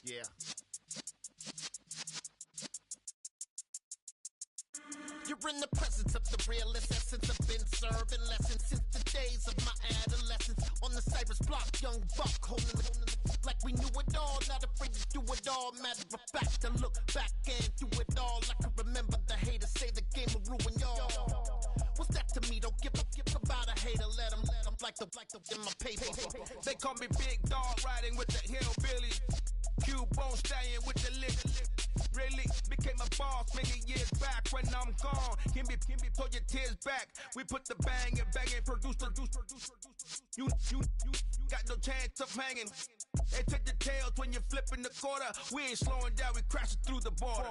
Yeah. You're in the presence of the realest essence. I've been serving lessons since the days of my adolescence. On the Cypress block, young buck, holding it like we knew it all. Not afraid to do it all. Matter of fact, to look back and do it all. I can remember the haters say the game will ruin y'all. What's that to me? Don't give about a hater. Let them like the in my paper. They call me Big Dog, riding with the hillbilly. Q-Bone stallion with the lick. Really became a boss many years back. When I'm gone, can be pull your tears back. We put the bang and produce. You got no chance of hanging. They take the tails when you're flipping the quarter. We ain't slowing down, we crashing through the border.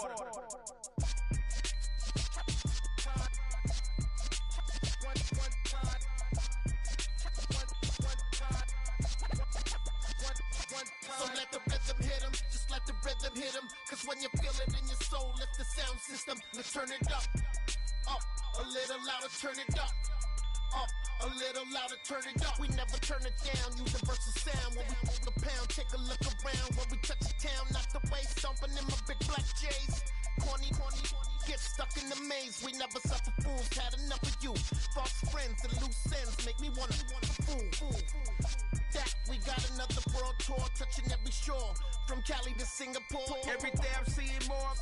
So let the rhythm hit him, just let the rhythm hit him. Cause when you feel it in your soul, lift the sound system. Let's turn it up, a little louder, turn it up, a little louder, turn it up. We never turn it down, universal sound. When we hold the pound, take a look around. When we touch the town, not the way, stomping in my big black J's. Corny, get stuck in the maze. We never suffer fools, had enough of you. False friends and loose ends make me wanna fool. That we got another world tour, touching every shore, from Cali to Singapore. Every day I'm seeing more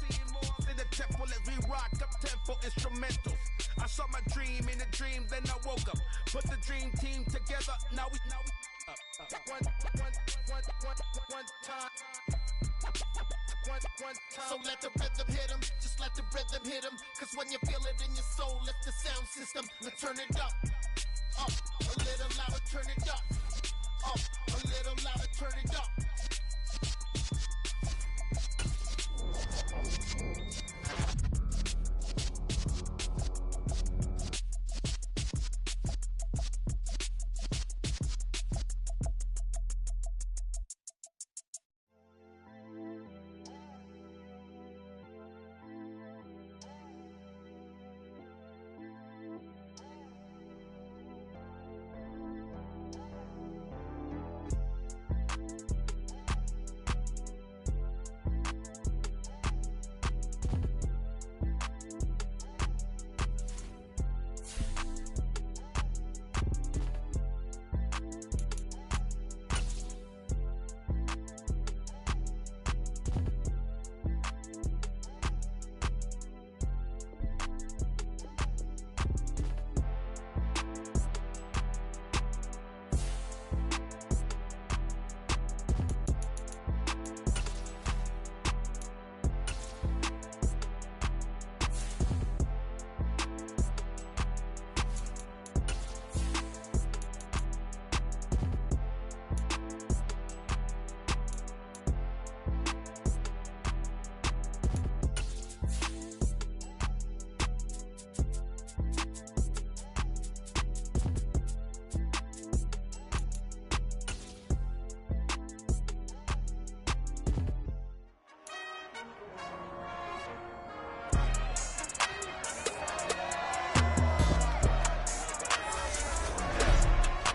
in the temple as we rock up tempo instrumentals. I saw my dream in a dream, then I woke up. Put the dream team together, now we one time. So let the rhythm hit him, just let the rhythm hit him. Cause when you feel it in your soul, lift the sound system. Let's turn it up, a little louder, turn it up, a little louder, turn it up.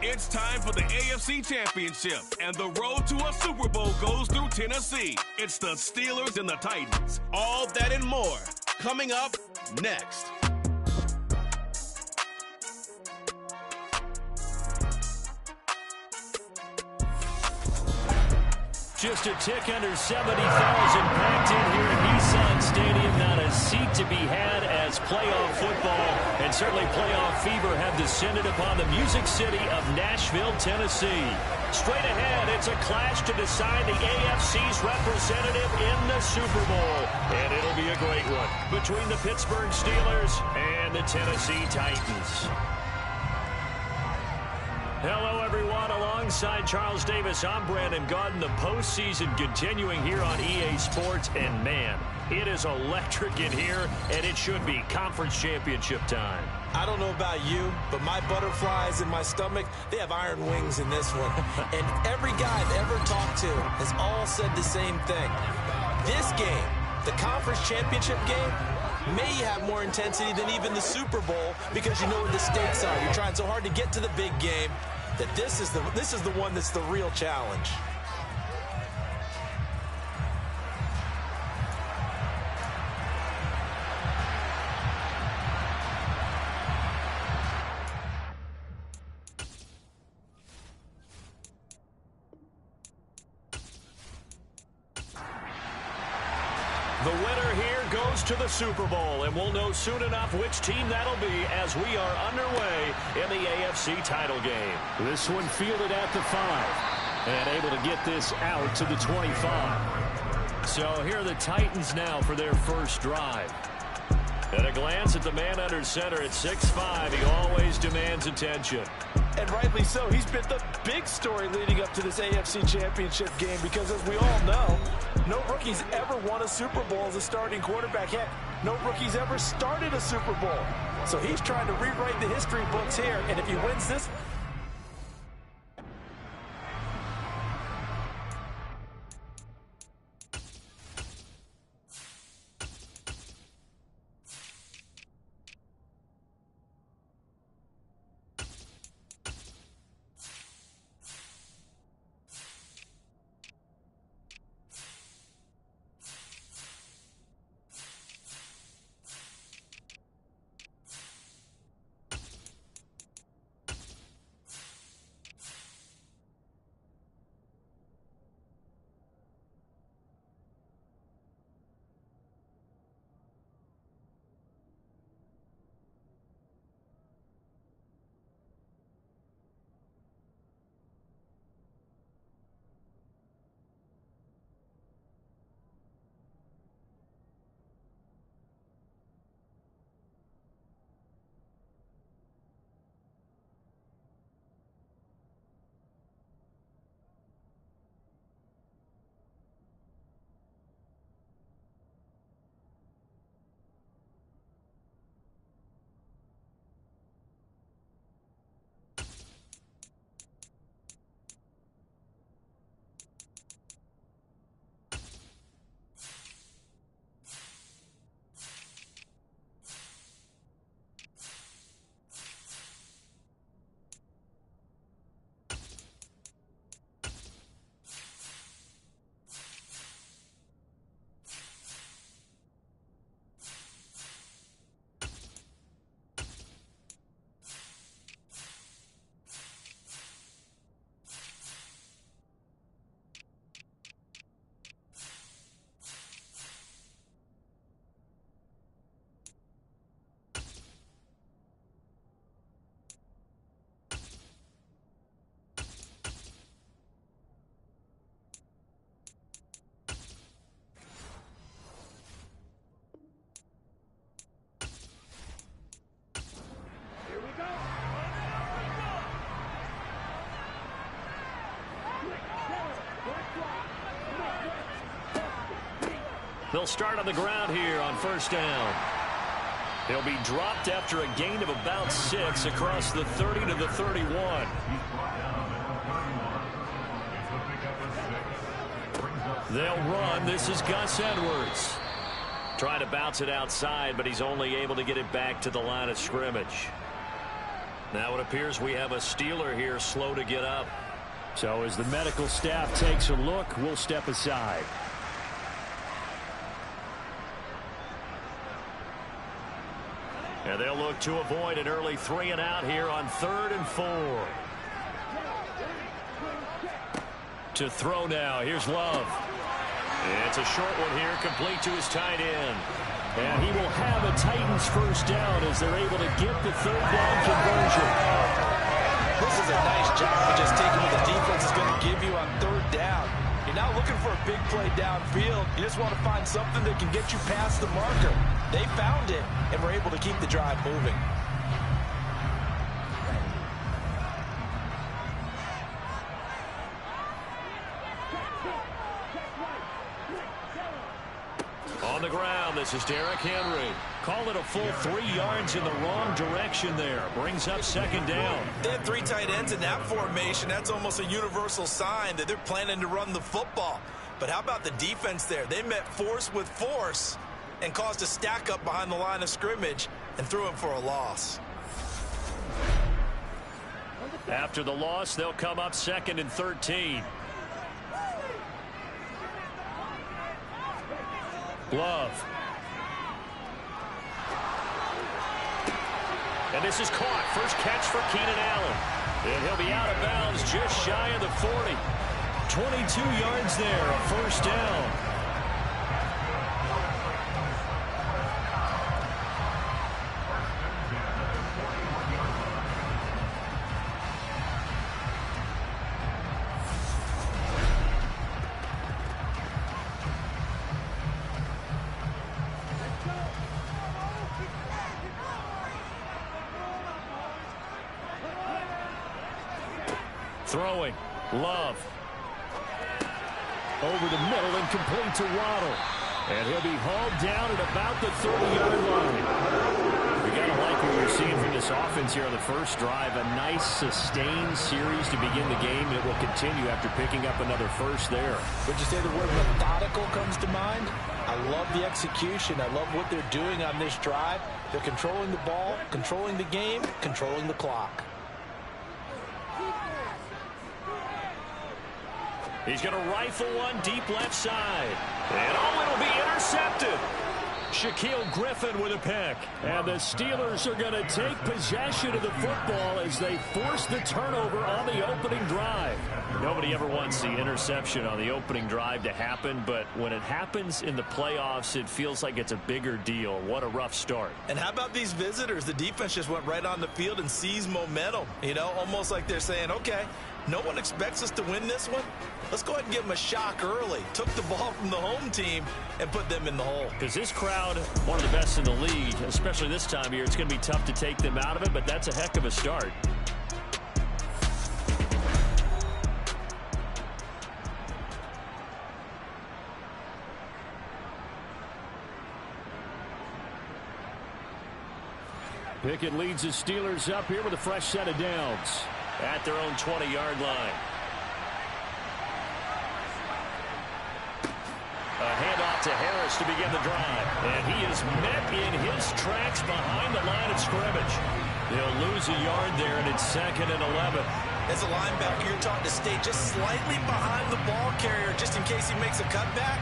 It's time for the AFC Championship, and the road to a Super Bowl goes through Tennessee. It's the Steelers and the Titans. All that and more coming up next. Just a tick under 70,000 packed in here at Nissan Stadium. Not a seat to be had as playoff football and certainly playoff fever have descended upon the Music City of Nashville, Tennessee. Straight ahead, it's a clash to decide the AFC's representative in the Super Bowl. And it'll be a great one between the Pittsburgh Steelers and the Tennessee Titans. Hello, everyone. Alongside Charles Davis, I'm Brandon Gaudin. The postseason continuing here on EA Sports. And, man, it is electric in here, and it should be conference championship time. I don't know about you, but my butterflies in my stomach, they have iron wings in this one. And every guy I've ever talked to has all said the same thing. This game, the conference championship game, may have more intensity than even the Super Bowl because you know what the stakes are. You're trying so hard to get to the big game that this is the one that's the real challenge. The winner here goes to the Super Bowl, and we'll know soon enough which team that'll be as we are underway in the AFC title game. This one fielded at the 5 and able to get this out to the 25. So here are the Titans now for their first drive. At a glance at the man under center at 6'5", he always demands attention. And rightly so. He's been the big story leading up to this AFC Championship game because, as we all know, no rookie's ever won a Super Bowl as a starting quarterback. Heck, no rookie's ever started a Super Bowl. So he's trying to rewrite the history books here, and if he wins this, they'll start on the ground here on first down. He'll be dropped after a gain of about 6 across the 30 to the 31. They'll run. This is Gus Edwards. Trying to bounce it outside, but he's only able to get it back to the line of scrimmage. Now it appears we have a Steeler here slow to get up. So as the medical staff takes a look, we'll step aside. And they'll look to avoid an early 3 and out here on 3rd and 4. To throw now. Here's Love. It's a short one here, complete to his tight end. And he will have a Titans first down as they're able to get the 3rd down conversion. this is a nice job of just taking what the defense is going to give you on 3rd down. You're not looking for a big play downfield. You just want to find something that can get you past the marker. They found it and were able to keep the drive moving. On the ground, this is Derrick Henry. Call it a full 3 yards in the wrong direction there. Brings up 2nd down. They have 3 tight ends in that formation. That's almost a universal sign that they're planning to run the football. But how about the defense there? They met force with force and caused a stack up behind the line of scrimmage and threw him for a loss. After the loss, they'll come up 2nd and 13. Love. And this is caught. First catch for Keenan Allen. And he'll be out of bounds just shy of the 40. 22 yards there, a first down. Throwing. Love. Over the middle and complete to Waddle. And he'll be hauled down at about the 30-yard line. You got to like what we're seeing from this offense here on the first drive. A nice, sustained series to begin the game, and it will continue after picking up another first there. Would you say the word methodical comes to mind? I love the execution. I love what they're doing on this drive. They're controlling the ball, controlling the game, controlling the clock. He's going to rifle one deep left side. And it'll be intercepted. Shaquill Griffin with a pick. And the Steelers are going to take possession of the football as they force the turnover on the opening drive. Nobody ever wants the interception on the opening drive to happen, but when it happens in the playoffs, it feels like it's a bigger deal. What a rough start. And how about these visitors? The defense just went right on the field and seized momentum. You know, almost like they're saying, okay, no one expects us to win this one. Let's go ahead and give them a shock early. Took the ball from the home team and put them in the hole. Because this crowd, one of the best in the league, especially this time of year, it's going to be tough to take them out of it, but that's a heck of a start. Pickett leads the Steelers up here with a fresh set of downs at their own 20-yard line. A handoff to Harris to begin the drive. And he is met in his tracks behind the line of scrimmage. They'll lose a yard there, and it's 2nd and 11. As a linebacker, you're taught to stay just slightly behind the ball carrier just in case he makes a cutback.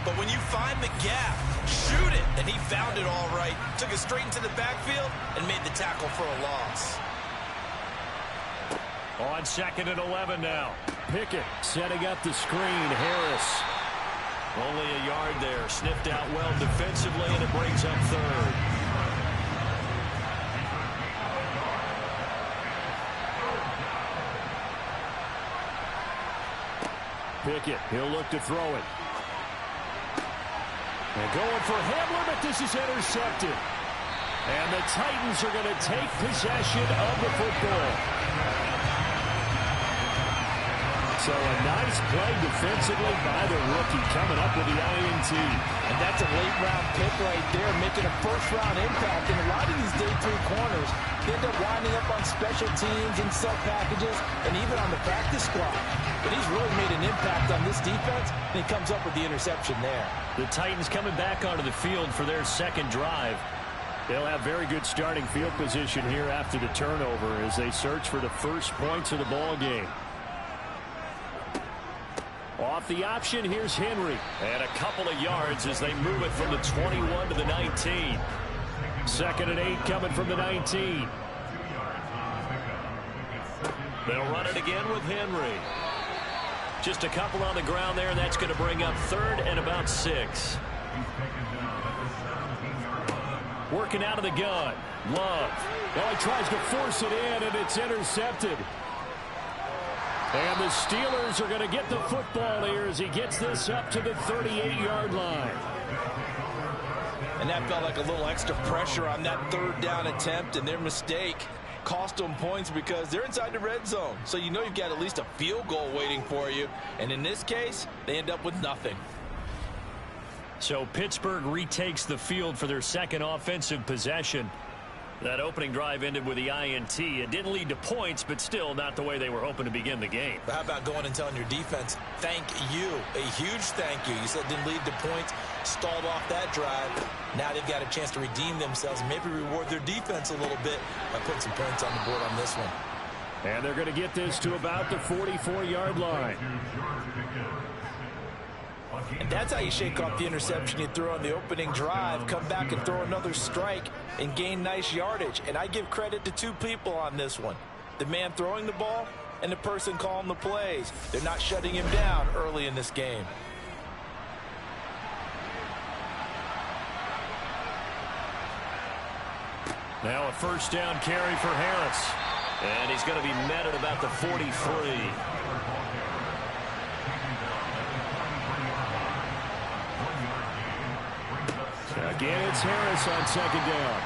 But when you find the gap, shoot it. And he found it all right. Took it straight into the backfield and made the tackle for a loss. On 2nd and 11 now. Pickett setting up the screen. Harris. Only a yard there. Sniffed out well defensively, and it brings up 3rd. Pickett, he'll look to throw it. And going for Hamler, but this is intercepted. And the Titans are going to take possession of the football. So a nice play defensively by the rookie, coming up with the INT. And that's a late-round pick right there, making a first-round impact. And a lot of these day 3 corners, they end up winding up on special teams and sub packages and even on the practice squad. But he's really made an impact on this defense, and he comes up with the interception there. The Titans coming back onto the field for their second drive. They'll have very good starting field position here after the turnover as they search for the first points of the ball game. Off the option, here's Henry. And a couple of yards as they move it from the 21 to the 19. 2nd and 8 coming from the 19. They'll run it again with Henry. Just a couple on the ground there, and that's going to bring up 3rd and about 6. Working out of the gun. Love. Well, he tries to force it in, and it's intercepted. And the Steelers are going to get the football here as he gets this up to the 38-yard line. And that felt like a little extra pressure on that 3rd down attempt, and their mistake cost them points because they're inside the red zone. So you know you've got at least a field goal waiting for you. And in this case, they end up with nothing. So Pittsburgh retakes the field for their second offensive possession. That opening drive ended with the INT. It didn't lead to points, but still not the way they were hoping to begin the game. But how about going and telling your defense, thank you, a huge thank you. You said it didn't lead to points, stalled off that drive. Now they've got a chance to redeem themselves and maybe reward their defense a little bit by putting some points on the board on this one. And they're going to get this to about the 44-yard line. And that's how you shake off the interception you threw on the opening drive, come back and throw another strike and gain nice yardage. And I give credit to 2 people on this one. The man throwing the ball and the person calling the plays. They're not shutting him down early in this game. Now a first down carry for Harris. And he's going to be met at about the 43. Again, it's Harris on 2nd down.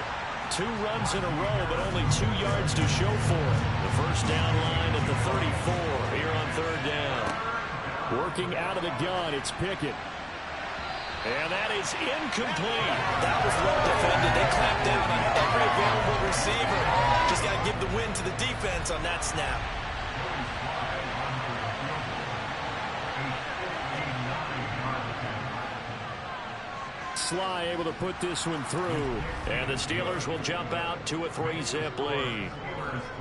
2 runs in a row, but only 2 yards to show for it. The first down line at the 34 here on 3rd down. Working out of the gun, it's Pickett. And that is incomplete. That was well defended. They clamped down on every available receiver. Just got to give the win to the defense on that snap. Sly able to put this one through. And the Steelers will jump out to a 3-zip lead.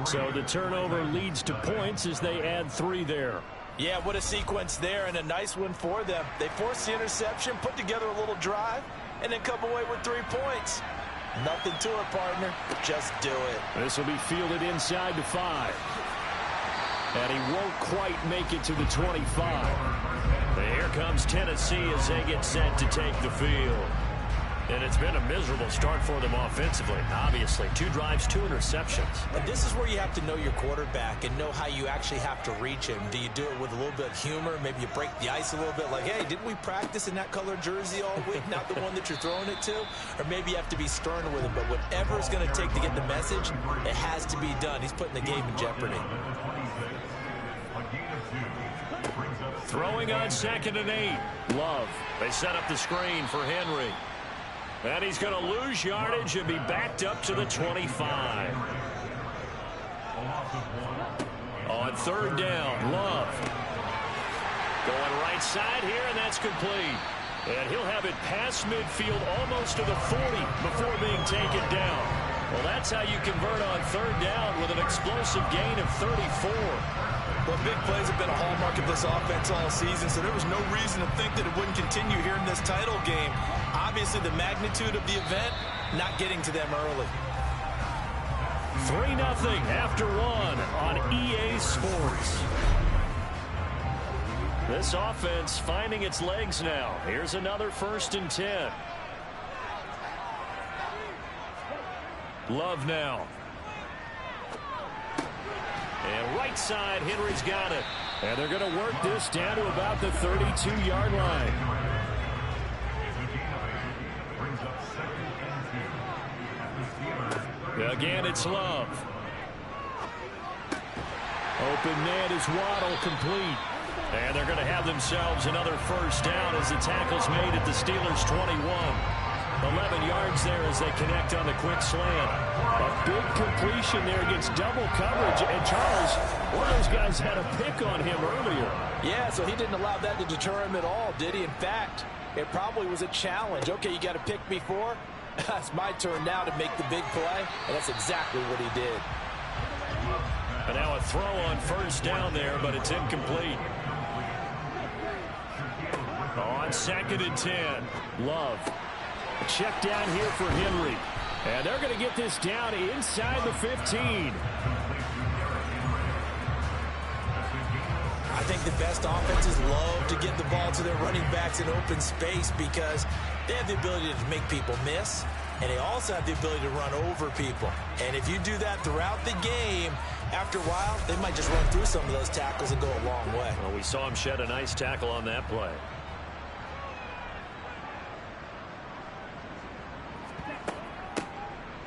So the turnover leads to points as they add 3 there. Yeah, what a sequence there, and a nice one for them. They forced the interception, put together a little drive, and then come away with 3 points. Nothing to it, partner. Just do it. This will be fielded inside the 5. And he won't quite make it to the 25. But here comes Tennessee as they get set to take the field. And it's been a miserable start for them offensively, obviously. 2 drives, 2 interceptions. And this is where you have to know your quarterback and know how you actually have to reach him. Do you do it with a little bit of humor? Maybe you break the ice a little bit like, hey, didn't we practice in that color jersey all week, not the one that you're throwing it to? Or maybe you have to be stern with him. But whatever it's going to take to get the message, it has to be done. He's putting the game in jeopardy. Throwing on 2nd and 8. Love. They set up the screen for Henry. And he's going to lose yardage and be backed up to the 25. On 3rd down, Love. Going right side here, and that's complete. And he'll have it past midfield almost to the 40 before being taken down. Well, that's how you convert on 3rd down with an explosive gain of 34. Well, big plays have been a hallmark of this offense all season, so there was no reason to think that it wouldn't continue here in this title game. Obviously, the magnitude of the event, not getting to them early. 3-0 after 1 on EA Sports. This offense finding its legs now. Here's another 1st and 10. Love now. And right side, Henry's got it. And they're going to work this down to about the 32-yard line. Again, it's Love. Open man is Waddle, complete. And they're going to have themselves another 1st down as the tackle's made at the Steelers' 21. 11 yards there as they connect on the quick slant. A big completion there against double coverage. And Charles, one of those guys had a pick on him earlier. Yeah, so he didn't allow that to deter him at all, did he? In fact, it probably was a challenge. Okay, you got to pick me 4. It's my turn now to make the big play, and that's exactly what he did. And now a throw on 1st down there, but it's incomplete. On 2nd and 10, Love. A check down here for Henry. And they're going to get this down inside the 15. I think the best offenses love to get the ball to their running backs in open space because they have the ability to make people miss, and they also have the ability to run over people. And if you do that throughout the game, after a while, they might just run through some of those tackles and go a long way. Well, we saw him shed a nice tackle on that play.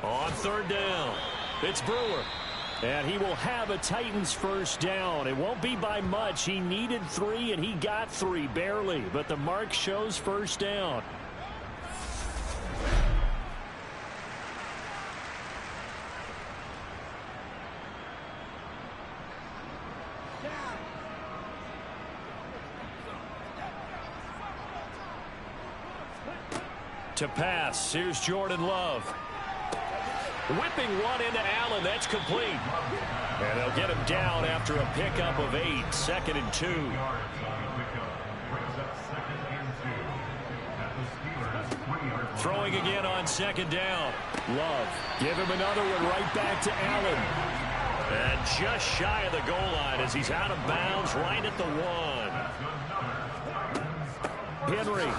On 3rd down, it's Brewer. And he will have a Titans 1st down. It won't be by much. He needed 3, and he got 3, barely. But the mark shows 1st down. To pass, here's Jordan Love. Whipping one into Allen, that's complete. And they'll get him down after a pickup of 8, 2nd and 2. Throwing again on 2nd down. Love, give him another one right back to Allen. And just shy of the goal line as he's out of bounds right at the 1. Henry.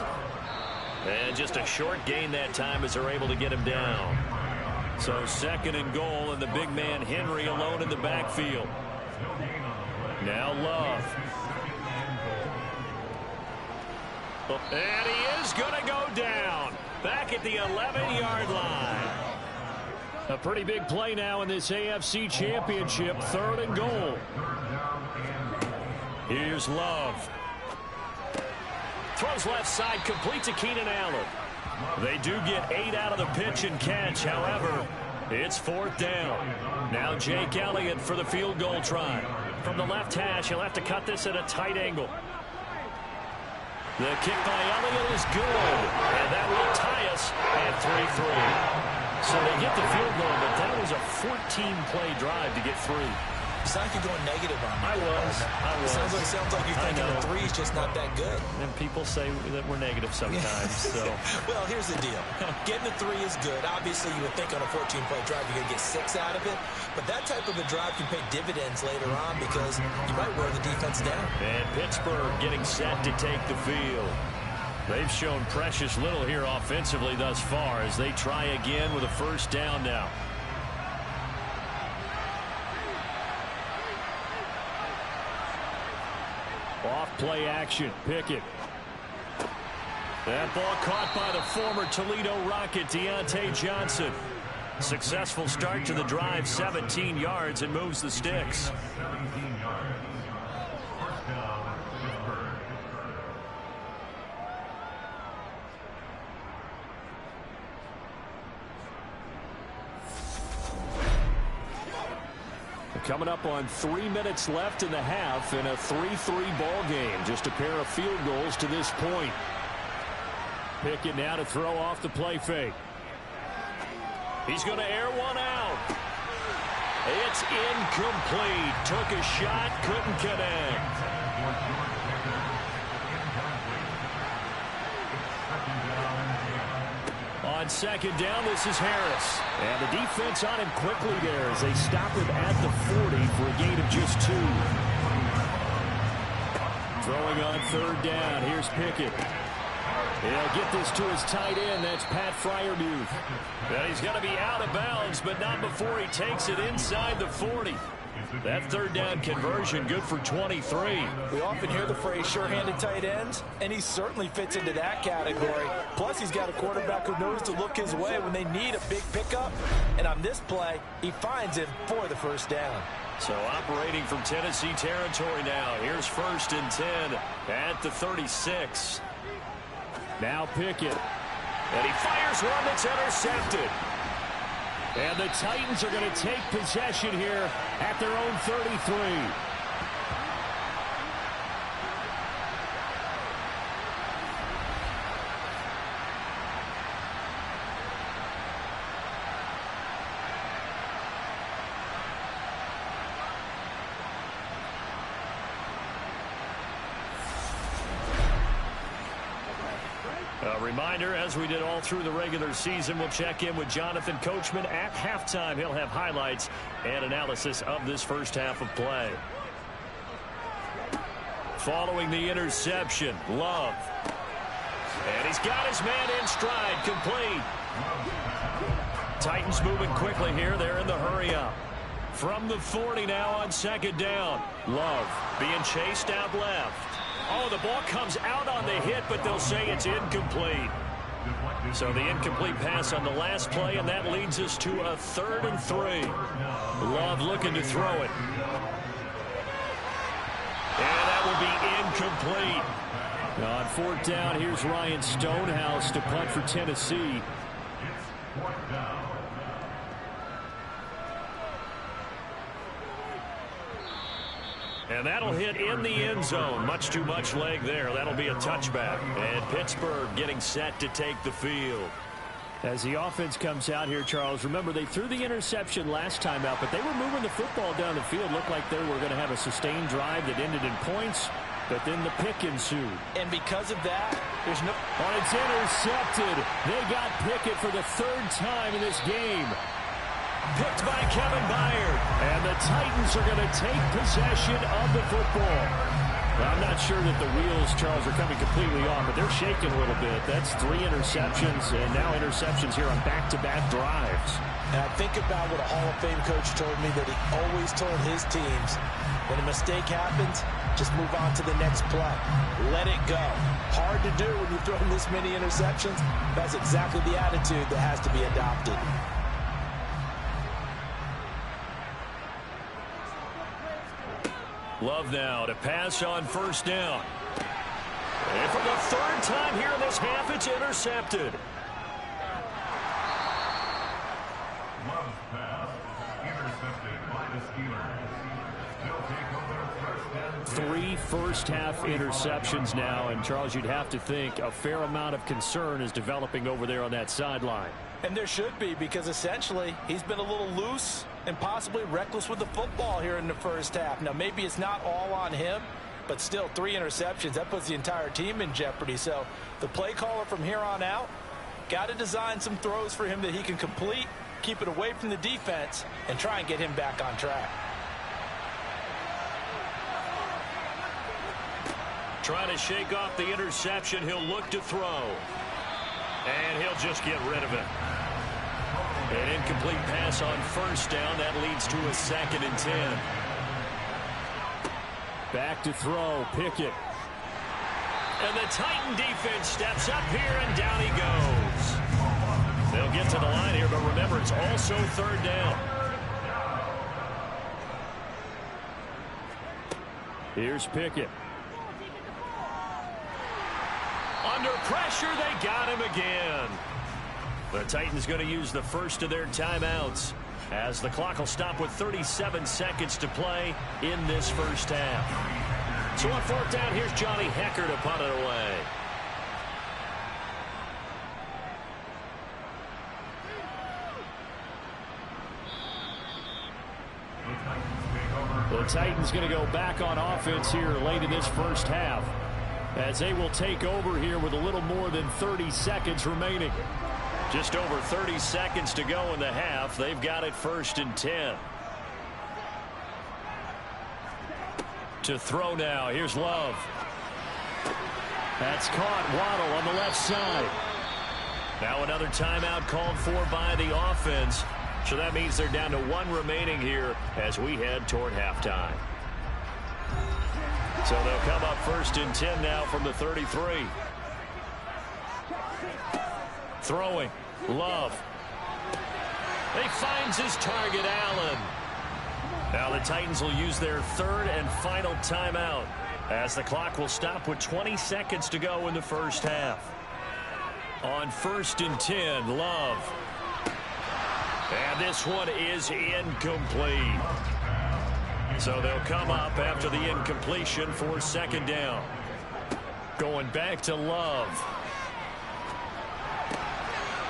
And just a short gain that time as they're able to get him down. So 2nd and goal, and the big man Henry alone in the backfield. Now Love. And he is going to go down. Back at the 11-yard line. A pretty big play now in this AFC Championship. 3rd and goal. Here's Love. Throws left side, complete to Keenan Allen. They do get 8 out of the pitch and catch. However, it's 4th down. Now Jake Elliott for the field goal try. From the left hash, he'll have to cut this at a tight angle. The kick by Elliott is good, and that will tie us at 3-3. So they get the field goal, but that was a 14-play drive to get 3. It's like you're going negative on me. I was. Sounds like you're thinking a 3 is just not that good. And people say that we're negative sometimes. So. Well, here's the deal. Getting a 3 is good. Obviously, you would think on a 14-play drive you're going to get 6 out of it. But that type of a drive can pay dividends later on because you might wear the defense down. And Pittsburgh getting set to take the field. They've shown precious little here offensively thus far as they try again with a 1st down now. Off play action. Pickett. That ball caught by the former Toledo Rocket, Deontay Johnson. Successful start to the drive, 17 yards, and moves the sticks. Coming up on 3 minutes left in the half in a 3-3 ball game. Just a pair of field goals to this point. Pickett now to throw off the play fake. He's going to air one out. It's incomplete. Took a shot, couldn't connect. On 2nd down, this is Harris. And the defense on him quickly there as they stop him at the 40 for a gain of just 2. Throwing on 3rd down, here's Pickett. He'll get this to his tight end. That's Pat Freiermuth. And he's going to be out of bounds, but not before he takes it inside the 40. That 3rd down conversion good for 23. We often hear the phrase sure-handed tight ends, and he certainly fits into that category. Plus, he's got a quarterback who knows to look his way when they need a big pickup. And on this play, he finds him for the 1st down. So operating from Tennessee territory now. Here's 1st and 10 at the 36. Now Pickett. And he fires one that's intercepted. And the Titans are going to take possession here at their own 33. A reminder, as we did all through the regular season, we'll check in with Jonathan Coachman at halftime. He'll have highlights and analysis of this 1st half of play. Following the interception, Love. And he's got his man in stride, complete. Titans moving quickly here. They're in the hurry up. From the 40 now on 2nd down. Love being chased out left. Oh, the ball comes out on the hit, but they'll say it's incomplete. So the incomplete pass on the last play, and that leads us to a 3rd and 3. Love looking to throw it. And that will be incomplete. On 4th down, here's Ryan Stonehouse to punt for Tennessee. And that'll hit in the end zone. Much too much leg there. That'll be a touchback. And Pittsburgh getting set to take the field. As the offense comes out here, Charles, remember they threw the interception last time out, but they were moving the football down the field. Looked like they were going to have a sustained drive that ended in points, but then the pick ensued. And because of that, there's no... Oh, it's intercepted. They got Pickett for the 3rd time in this game. Picked by Kevin Byard. And the Titans are going to take possession of the football. Well, I'm not sure that the wheels, Charles, are coming completely off, but they're shaking a little bit. That's 3 interceptions, and now interceptions here on back-to-back drives. And I think about what a Hall of Fame coach told me, that he always told his teams, when a mistake happens, just move on to the next play. Let it go. Hard to do when you've thrown this many interceptions. That's exactly the attitude that has to be adopted. Love now to pass on first down. And for the third time here in this half, it's intercepted. Love's pass intercepted by the Steelers. They'll take over first and 3 first-half interceptions now, and Charles, you'd have to think a fair amount of concern is developing over there on that sideline. And there should be, because essentially he's been a little loose and possibly reckless with the football here in the first half. Now, maybe it's not all on him, but still 3 interceptions. That puts the entire team in jeopardy. So the play caller from here on out got to design some throws for him that he can complete, keep it away from the defense, and try and get him back on track. Trying to shake off the interception. He'll look to throw. And he'll just get rid of it. An incomplete pass on first down. That leads to a 2nd and 10. Back to throw. Pickett. And the Titan defense steps up here, and down he goes. They'll get to the line here, but remember, it's also 3rd down. Here's Pickett. Under pressure, they got him again. The Titans going to use the first of their timeouts as the clock will stop with 37 seconds to play in this first half. So on 4th down, here's Johnny Hekker to punt it away. The Titans going to go back on offense here late in this first half, as they will take over here with a little more than 30 seconds remaining. Just over 30 seconds to go in the half. They've got it 1st and 10. To throw now. Here's Love. That's caught. Waddle on the left side. Now another timeout called for by the offense. So that means they're down to 1 remaining here as we head toward halftime. So they'll come up 1st and 10 now from the 33. Throwing. Love. He finds his target, Allen. Now the Titans will use their 3rd and final timeout as the clock will stop with 20 seconds to go in the first half. On 1st and 10, Love. And this one is incomplete. So they'll come up after the incompletion for 2nd down. Going back to Love.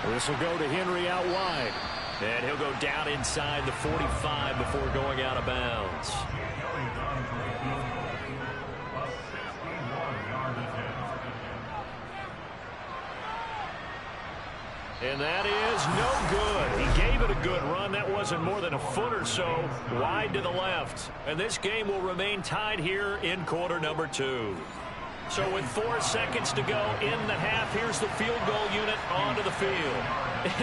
This will go to Henry out wide. And he'll go down inside the 45 before going out of bounds. And that is no good. He gave it a good run. That wasn't more than a foot or so wide to the left. And this game will remain tied here in quarter number 2. So with 4 seconds to go in the half, here's the field goal unit onto the field.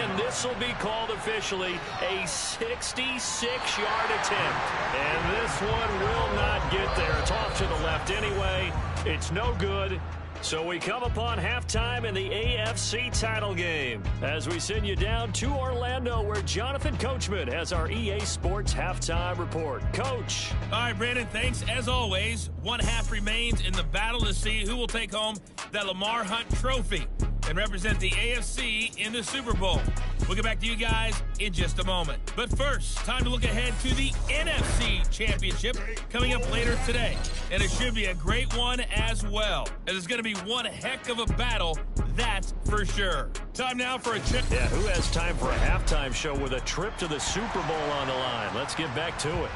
And this will be called officially a 66-yard attempt. And this one will not get there. It's off to the left anyway. It's no good. So we come upon halftime in the AFC title game as we send you down to Orlando, where Jonathan Coachman has our EA Sports halftime report. Coach. All right, Brandon, thanks. As always, 1 half remains in the battle to see who will take home that Lamar Hunt trophy and represent the AFC in the Super Bowl. We'll get back to you guys in just a moment. But first, time to look ahead to the NFC Championship coming up later today. And it should be a great one as well, as it's going to be one heck of a battle, that's for sure. Time now for a trip. Yeah, who has time for a halftime show with a trip to the Super Bowl on the line? Let's get back to it.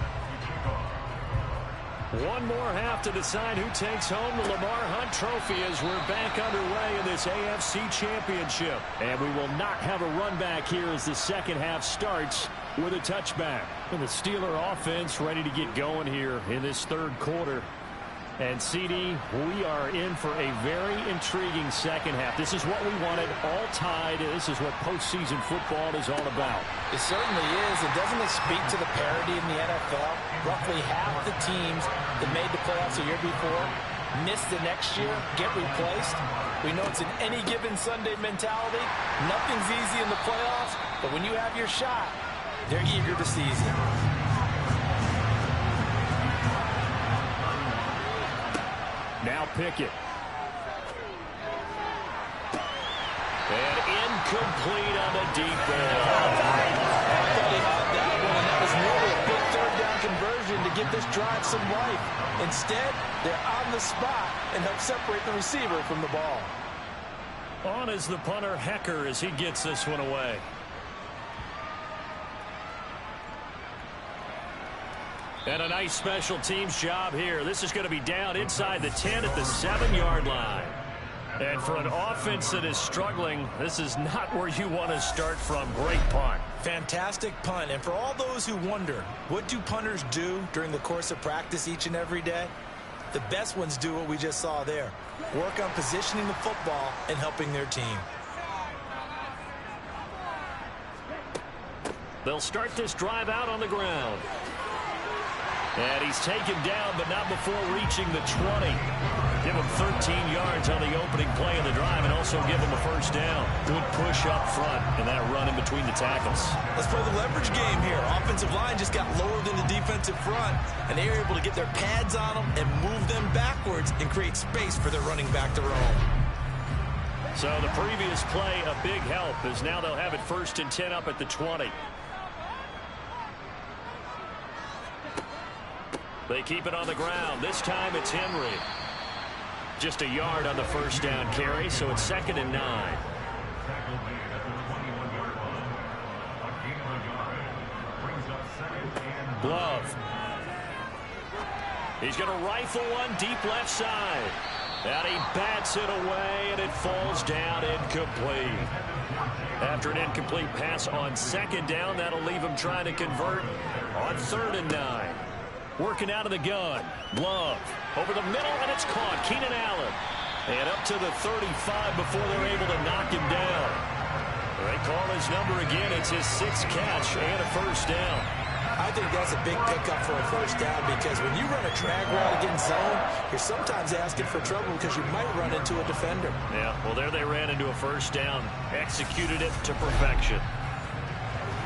One more half to decide who takes home the Lamar Hunt trophy as we're back underway in this AFC Championship. And we will not have a run back here as the second half starts with a touchback. And the Steeler offense ready to get going here in this 3rd quarter. And, CD, we are in for a very intriguing second half. This is what we wanted, all tied. This is what postseason football is all about. It certainly is. And doesn't it speak to the parity in the NFL? Roughly half the teams that made the playoffs the year before miss the next year, get replaced. We know it's an any given Sunday mentality. Nothing's easy in the playoffs, but when you have your shot, they're eager to seize it. Pickett. And incomplete on the deep ball. I thought he had that one, and that was nearly a big third-down conversion to give this drive some life. Instead, they're on the spot and help separate the receiver from the ball. On is the punter, Hecker, as he gets this one away. And a nice special teams job here. This is going to be down inside the 10 at the 7-yard line. And for an offense that is struggling, this is not where you want to start from. Great punt. Fantastic punt. And for all those who wonder, what do punters do during the course of practice each and every day? The best ones do what we just saw there. Work on positioning the football and helping their team. They'll start this drive out on the ground. And he's taken down, but not before reaching the 20. Give him 13 yards on the opening play of the drive and also give him a first down. Good push up front and that run in between the tackles. Let's play the leverage game here. Offensive line just got lower than the defensive front, and they were able to get their pads on them and move them backwards and create space for their running back to roam. So the previous play, a big help, as now they'll have it 1st and 10 up at the 20. They keep it on the ground. This time it's Henry. Just a yard on the first down carry, so it's 2nd and 9. Glove. He's going to rifle one deep left side. And he bats it away, and it falls down incomplete. After an incomplete pass on 2nd down, that'll leave him trying to convert on 3rd and 9. Working out of the gun. Glove over the middle, and it's caught. Keenan Allen. And up to the 35 before they're able to knock him down. They call his number again. It's his 6th catch and a first down. I think that's a big pickup for a first down because when you run a drag route against zone, you're sometimes asking for trouble because you might run into a defender. Yeah, well, there they ran into a first down. Executed it to perfection.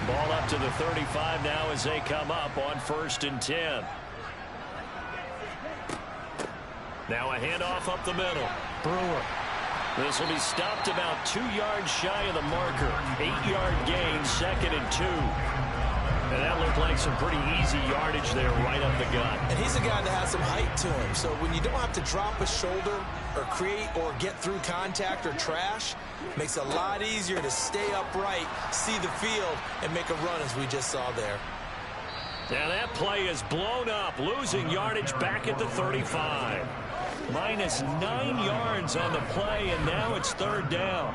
Ball up to the 35 now as they come up on 1st and 10. Now a handoff up the middle. Brewer. This will be stopped about 2 yards shy of the marker. 8-yard gain, 2nd and 2. And that looked like some pretty easy yardage there right up the gut. And he's a guy that has some height to him. So when you don't have to drop a shoulder or create or get through contact or trash, makes it a lot easier to stay upright, see the field, and make a run as we just saw there. Now that play is blown up, losing yardage back at the 35. Minus 9 yards on the play, and now it's 3rd down.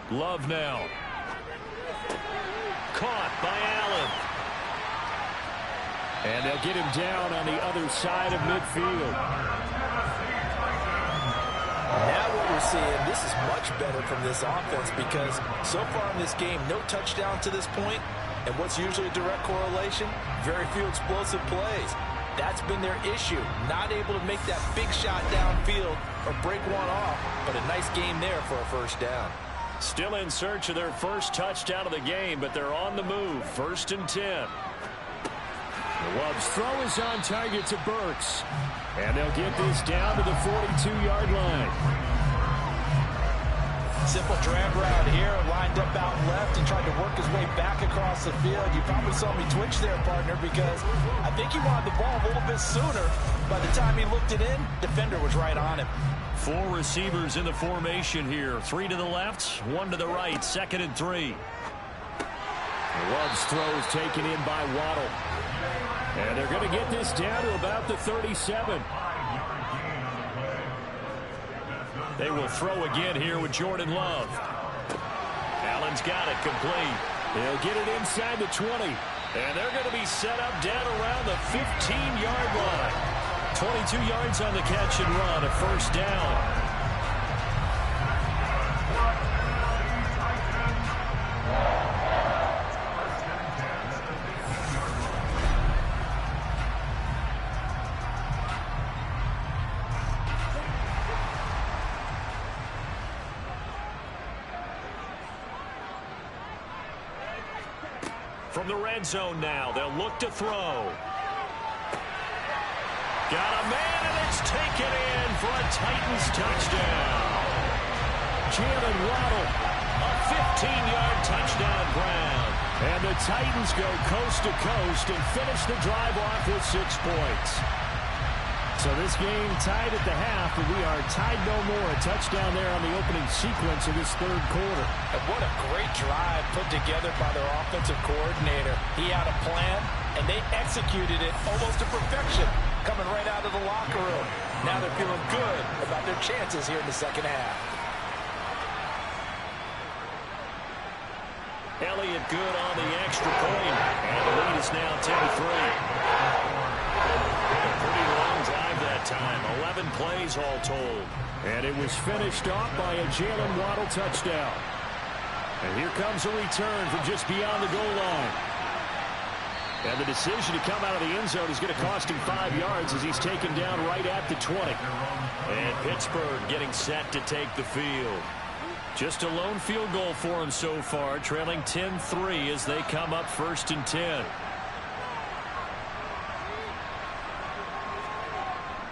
Love now. Caught by Allen. And they'll get him down on the other side of midfield. Now what we're seeing, this is much better from this offense because so far in this game, no touchdown to this point, and what's usually a direct correlation? Very few explosive plays. That's been their issue, not able to make that big shot downfield or break one off, but a nice game there for a first down. Still in search of their first touchdown of the game, but they're on the move. 1st and 10. Love's throw is on target to Burks. And they'll get this down to the 42-yard line. Simple drag route here, lined up out left and tried to work his way back across the field. You probably saw me twitch there, partner, because I think he wanted the ball a little bit sooner. By the time he looked it in, defender was right on him. 4 receivers in the formation here. 3 to the left, 1 to the right. 2nd and 3. Love's throw is taken in by Waddle. And they're going to get this down to about the 37. They will throw again here with Jordan Love. Allen's got it complete. They'll get it inside the 20. And they're going to be set up down around the 15-yard line. 22 yards on the catch and run, a first down. from the red zone now. They'll look to throw. Got a man, and it's taken in for a Titans touchdown. Jalen Waddle, a 15-yard touchdown ground. And the Titans go coast to coast and finish the drive off with 6 points. So this game tied at the half, but we are tied no more. A touchdown there on the opening sequence of this third quarter. And what a great drive put together by their offensive coordinator. He had a plan, and they executed it almost to perfection, coming right out of the locker room. Now they're feeling good about their chances here in the second half. Elliott good on the extra point, and the lead is now 10-3. A pretty long drive that time, 11 plays all told. And it was finished off by a Jalen Waddle touchdown. And here comes a return from just beyond the goal line. And the decision to come out of the end zone is going to cost him 5 yards as he's taken down right at the 20. And Pittsburgh getting set to take the field. Just a lone field goal for him so far, trailing 10-3 as they come up 1st and 10.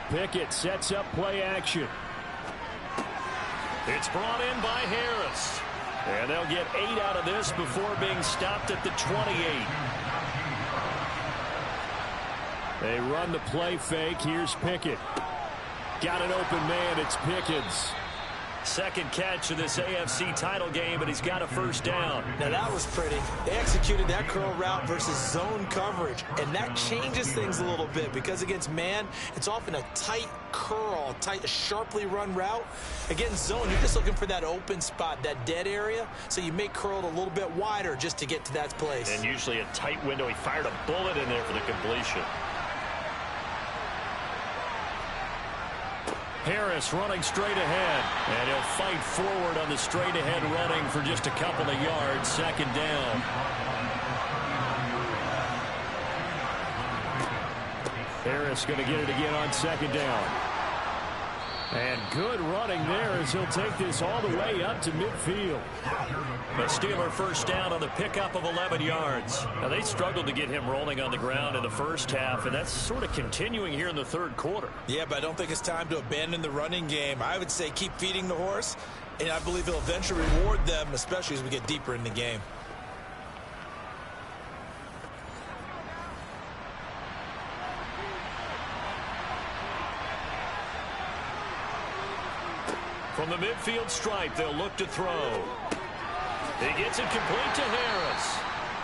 Pickett sets up play action. It's brought in by Harris. And they'll get 8 out of this before being stopped at the 28. They run the play fake. Here's Pickett. Got an open man. It's Pickens. Second catch of this AFC title game, but he's got a first down. Now that was pretty. They executed that curl route versus zone coverage, and that changes things a little bit because against man, it's often a tight curl, a sharply run route. Against zone, you're just looking for that open spot, that dead area, so you make curl a little bit wider just to get to that place. And usually a tight window. He fired a bullet in there for the completion. Harris running straight ahead. And he'll fight forward on the straight-ahead running for just a couple of yards. Second down. Harris going to get it again on second down. And good running there as he'll take this all the way up to midfield. The Steeler first down on the pickup of 11 yards. Now, they struggled to get him rolling on the ground in the first half, and that's sort of continuing here in the third quarter. Yeah, but I don't think it's time to abandon the running game. I would say keep feeding the horse, and I believe he'll eventually reward them, especially as we get deeper in the game. From the midfield stripe, they'll look to throw. He gets it complete to Harris.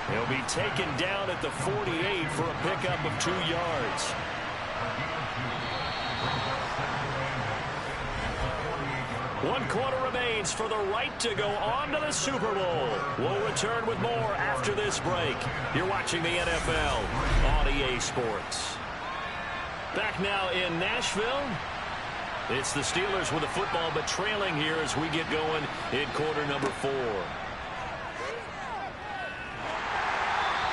He'll be taken down at the 48 for a pickup of 2 yards. One quarter remains for the right to go on to the Super Bowl. We'll return with more after this break. You're watching the NFL on EA Sports. Back now in Nashville. It's the Steelers with the football, but trailing here as we get going in quarter number 4.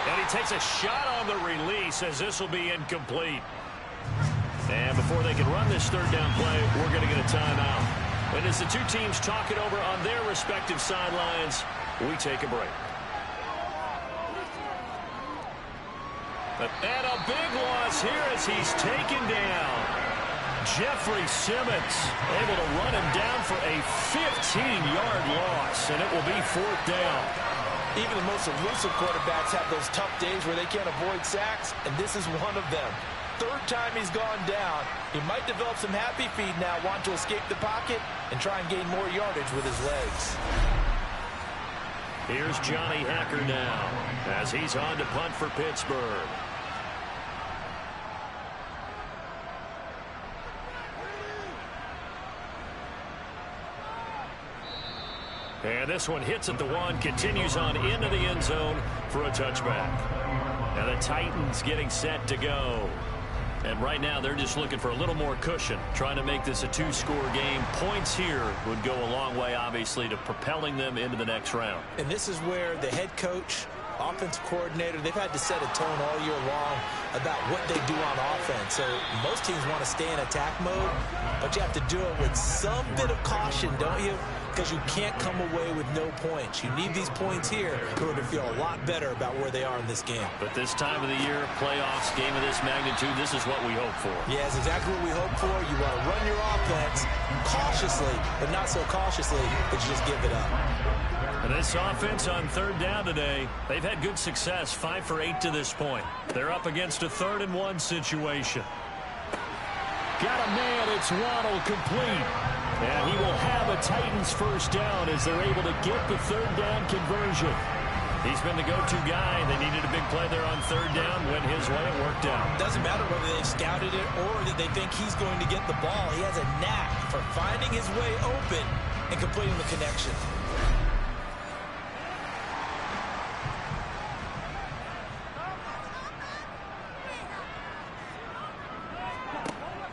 And he takes a shot on the release as this will be incomplete. And before they can run this third down play, we're going to get a timeout. And as the two teams talk it over on their respective sidelines, we take a break. And a big loss here as he's taken down. Jeffrey Simmons able to run him down for a 15-yard loss, and it will be 4th down. Even the most elusive quarterbacks have those tough days where they can't avoid sacks, and this is one of them. Third time he's gone down. He might develop some happy feet now, want to escape the pocket and try and gain more yardage with his legs. Here's Johnny Hacker now as he's on to punt for Pittsburgh. And this one hits at the 1, continues on into the end zone for a touchback. And the Titans getting set to go. And right now they're just looking for a little more cushion, trying to make this a 2-score game. Points here would go a long way, obviously, to propelling them into the next round. And this is where the head coach, offensive coordinator, they've had to set a tone all year long about what they do on offense. So most teams want to stay in attack mode, but you have to do it with some bit of caution, don't you? because you can't come away with no points. You need these points here in order to feel a lot better about where they are in this game. But this time of the year, playoffs, game of this magnitude, this is what we hope for. Yeah, it's exactly what we hope for. You want to run your offense cautiously, but not so cautiously that you just give it up. And this offense on third down today, they've had good success, 5 for 8 to this point. They're up against a 3rd-and-1 situation. Got a man, it's Waddle, complete. And he will have a Titans first down as they're able to get the 3rd down conversion. He's been the go-to guy. They needed a big play there on 3rd down. Went his way, it worked out. Doesn't matter whether they've scouted it or that they think he's going to get the ball. He has a knack for finding his way open and completing the connection.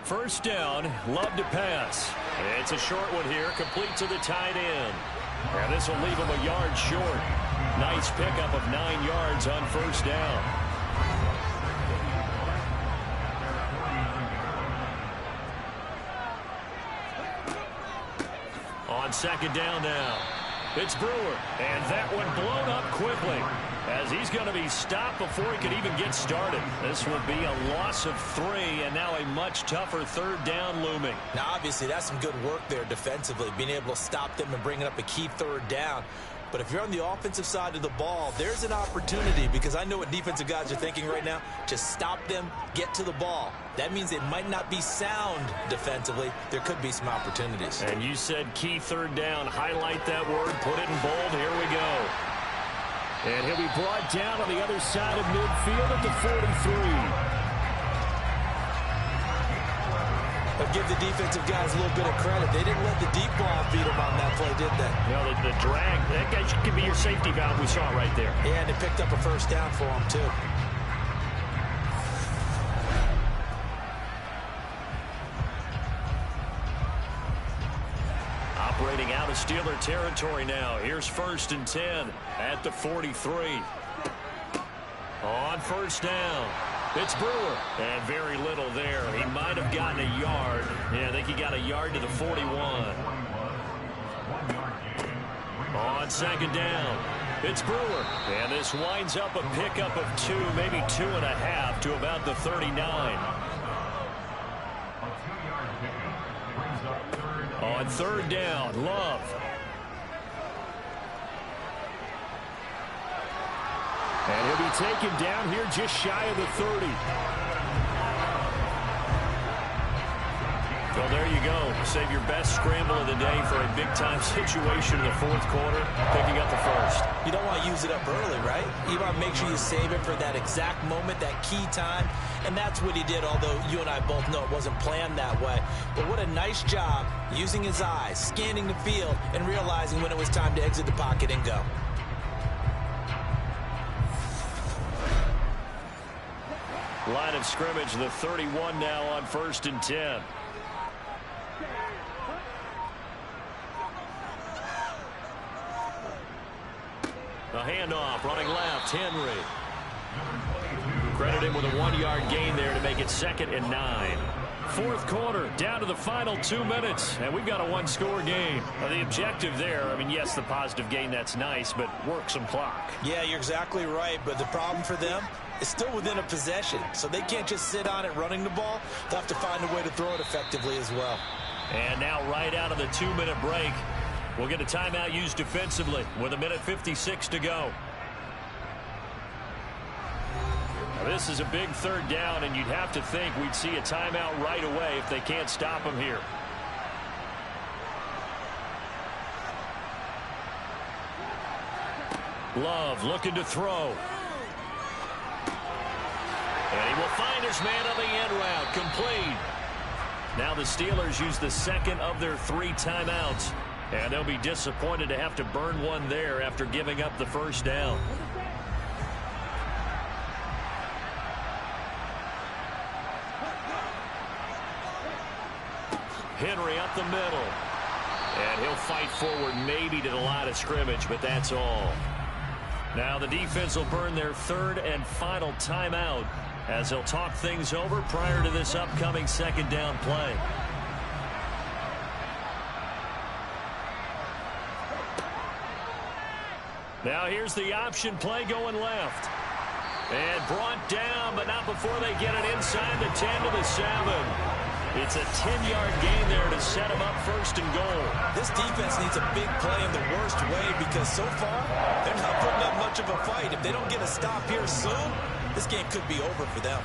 First down, Love to pass. It's a short one here, complete to the tight end. And this will leave him a yard short. Nice pickup of 9 yards on first down. On second down now, it's Brewer. And that one blown up quickly, as he's going to be stopped before he could even get started. This will be a loss of 3, and now a much tougher 3rd down looming. Now, obviously, that's some good work there defensively, being able to stop them and bringing up a key 3rd down. But if you're on the offensive side of the ball, there's an opportunity, because I know what defensive guys are thinking right now. Just stop them, get to the ball. That means it might not be sound defensively. There could be some opportunities. And you said key 3rd down. Highlight that word, put it in bold. Here we go. And he'll be brought down on the other side of midfield at the 43. But give the defensive guys a little bit of credit. They didn't let the deep ball beat them on that play, did they? You know, the drag, that guy could be your safety valve. We saw it right there. Yeah, and it picked up a first down for him, too. Operating out of Steeler territory now. Here's 1st and 10 at the 43. On first down, it's Brewer. And very little there. He might have gotten a yard. Yeah, I think he got a yard to the 41. On second down, it's Brewer. And this winds up a pickup of 2, maybe 2.5 to about the 39. On 3rd down, Love. And he'll be taken down here just shy of the 30. Well, there you go. Save your best scramble of the day for a big-time situation in the 4th quarter, picking up the 1st. You don't want to use it up early, right? You want to make sure you save it for that exact moment, that key time. And that's what he did, although you and I both know it wasn't planned that way. But what a nice job using his eyes, scanning the field, and realizing when it was time to exit the pocket and go. Line of scrimmage, the 31 now on 1st and 10. A handoff, running left, Henry. Credit him with a 1-yard gain there to make it 2nd and 9. 4th quarter, down to the final 2 minutes, and we've got a 1-score game. The objective there, I mean, yes, the positive gain, that's nice, but work some clock. Yeah, you're exactly right, but the problem for them is still within a possession, so they can't just sit on it running the ball. They'll have to find a way to throw it effectively as well. And now right out of the 2-minute break, we'll get a timeout used defensively with 1:56 to go. Now this is a big 3rd down, and you'd have to think we'd see a timeout right away if they can't stop him here. Love looking to throw. And he will find his man on the end route, complete. Now the Steelers use the 2nd of their 3 timeouts. And they'll be disappointed to have to burn one there after giving up the 1st down. Henry up the middle. And he'll fight forward maybe to the line of scrimmage, but that's all. Now the defense will burn their 3rd and final timeout as they'll talk things over prior to this upcoming 2nd down play. Now here's the option play going left. And brought down, but not before they get it inside the 10 to the 7. It's a 10-yard gain there to set them up first and goal. This defense needs a big play in the worst way because so far, they're not putting up much of a fight. If they don't get a stop here soon, this game could be over for them.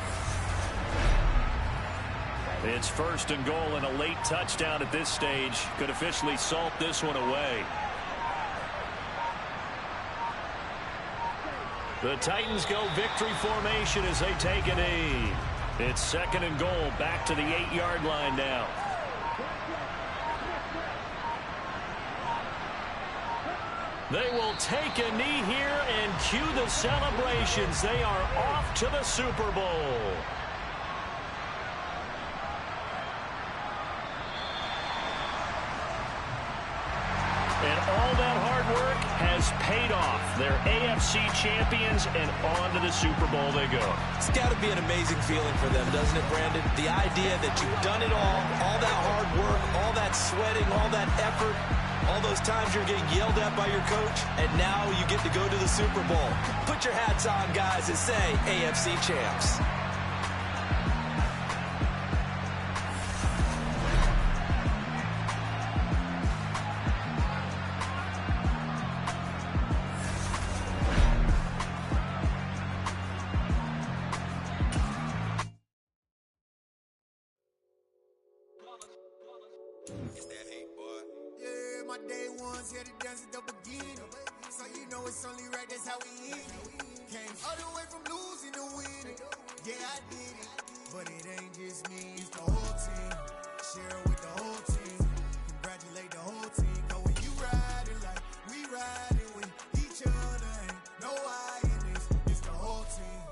It's first and goal, and a late touchdown at this stage could officially salt this one away. The Titans go victory formation as they take a knee. It's second and goal, back to the 8-yard line now. They will take a knee here and cue the celebrations. They are off to the Super Bowl. And all that hard work has paid off. They're AFC champions, and on to the Super Bowl they go. It's got to be an amazing feeling for them, doesn't it, Brandon? The idea that you've done it all that hard work, all that sweating, all that effort, all those times you're getting yelled at by your coach, and now you get to go to the Super Bowl. Put your hats on, guys, and say AFC champs. My day ones here to dance at the beginning. So you know it's only right, that's how we end it. Came all the way from losing to winning. Yeah, I did it. But it ain't just me, it's the whole team. Share it with the whole team. Congratulate the whole team. Cause when you riding like we riding with each other, ain't no I in this. It's the whole team.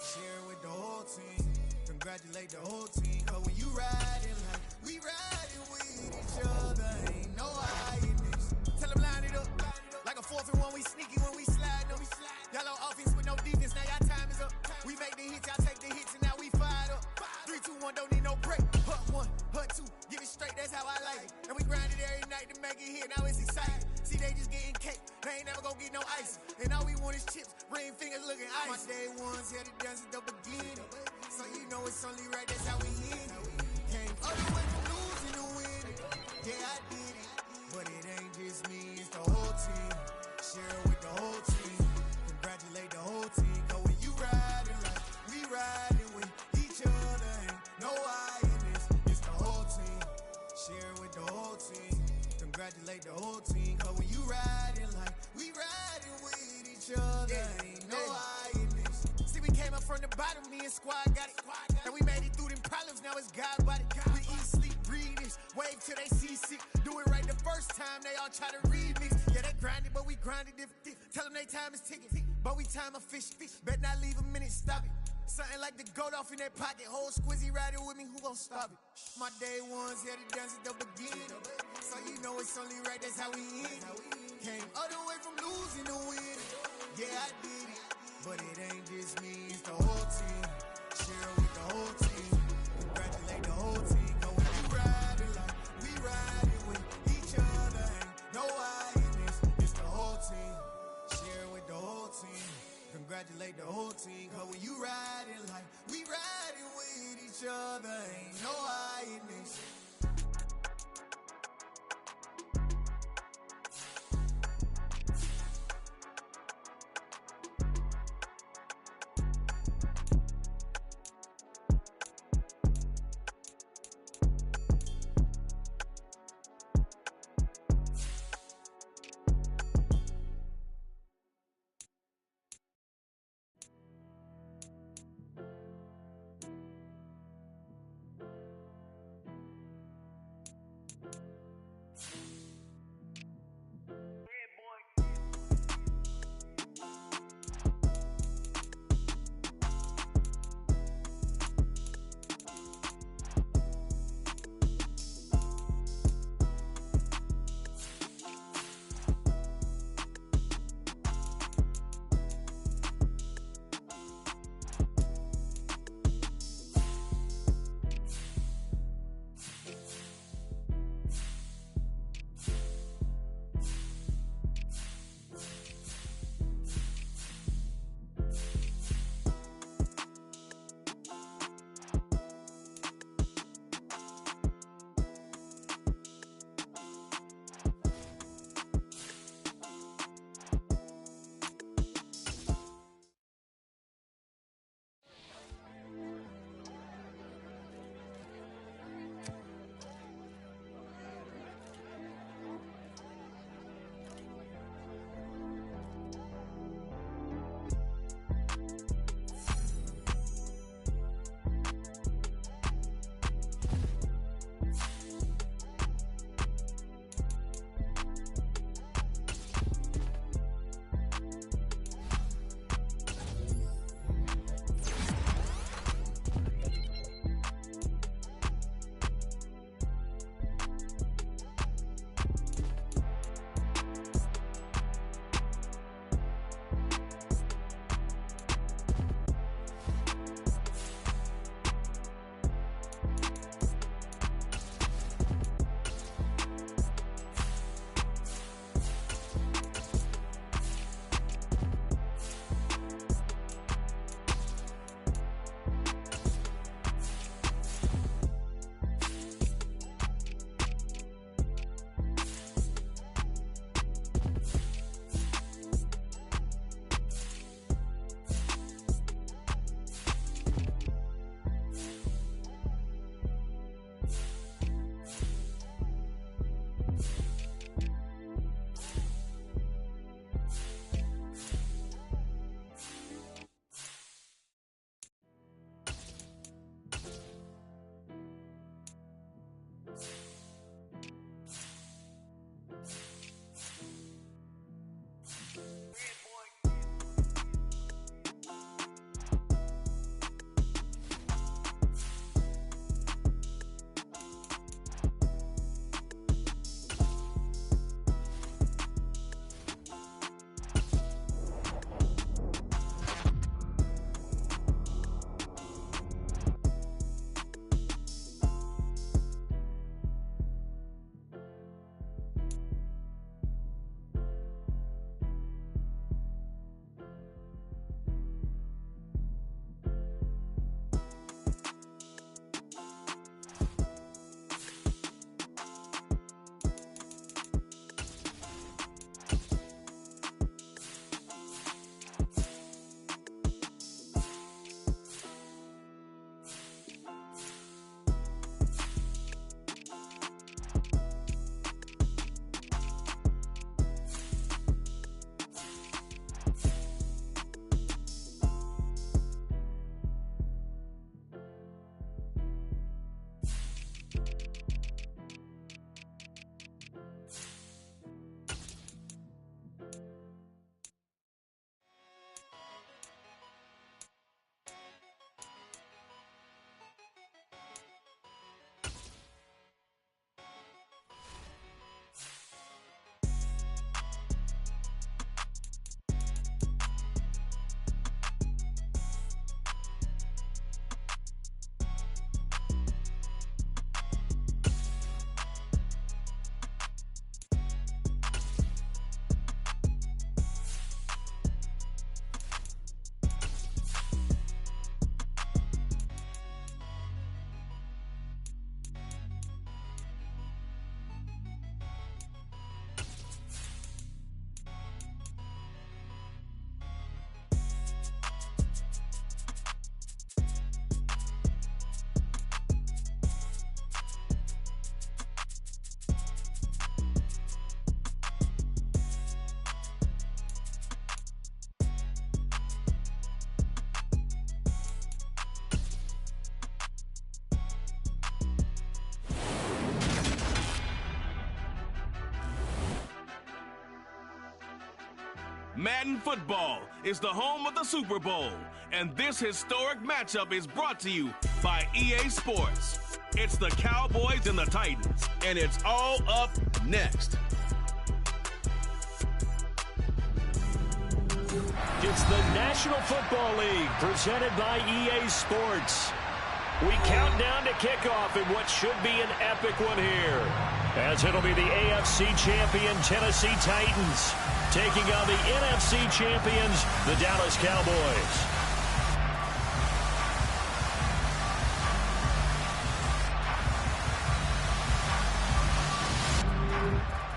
Share it with the whole team. Congratulate the whole team. Cause when you riding like we riding with each other, ain't no I in this. Tell them line it up. Like a 4th and 1, we sneaky when we slide them. Y'all on offense with no defense, now y'all time is up. We make the hits, y'all take the hits, and now we fired up. 3, 2, 1, don't need no break. Hut 1, hut 2, give it straight, that's how I like it. And we grind it every night to make it here, now it's exciting. See, they just getting cake, they ain't never gonna get no ice. And all we want is chips, ring fingers looking ice. My day ones here to dance at the beginning. So you know it's only right, that's how we end it. Came all the way from losing to winning. Yeah, I did it. But it ain't just me, it's the whole team. Share it with the whole team. Congratulate the whole team. Cause when you riding like we riding with each other, ain't no I in this. It's the whole team. Share it with the whole team. Congratulate the whole team. Cause when you riding like we riding with each other, ain't no I in this. See, we came up from the bottom, me and squad got it. And we made it through them problems, now it's God body. We eat, sleep, breathe this. Wave till they see sick. Do it right the first time, they all try to remix. Yeah, they grinded, but we grinded different. Tell them they time is ticking, but we time a fish. Bet not leave a minute, stop it. Something like the goat off in that pocket. Whole squizzy riding with me, who gon' stop it? My day ones here to dance at the beginning. So you know it's only right, that's how we end it. Came all the way from losing to winning. Yeah, I did it. But it ain't just me, it's the whole team. Share it with the whole team. Congratulate the whole team. Cause when you riding like we riding with each other, ain't no I in this. It's the whole team. Share it with the whole team. Congratulate the whole team. Cause when you riding like we riding with each other, ain't no I in this. Madden Football is the home of the Super Bowl, and this historic matchup is brought to you by EA Sports. It's the Cowboys and the Titans, and it's all up next. It's the National Football League presented by EA Sports. We count down to kickoff in what should be an epic one here, as it'll be the AFC champion Tennessee Titans taking on the NFC champions, the Dallas Cowboys.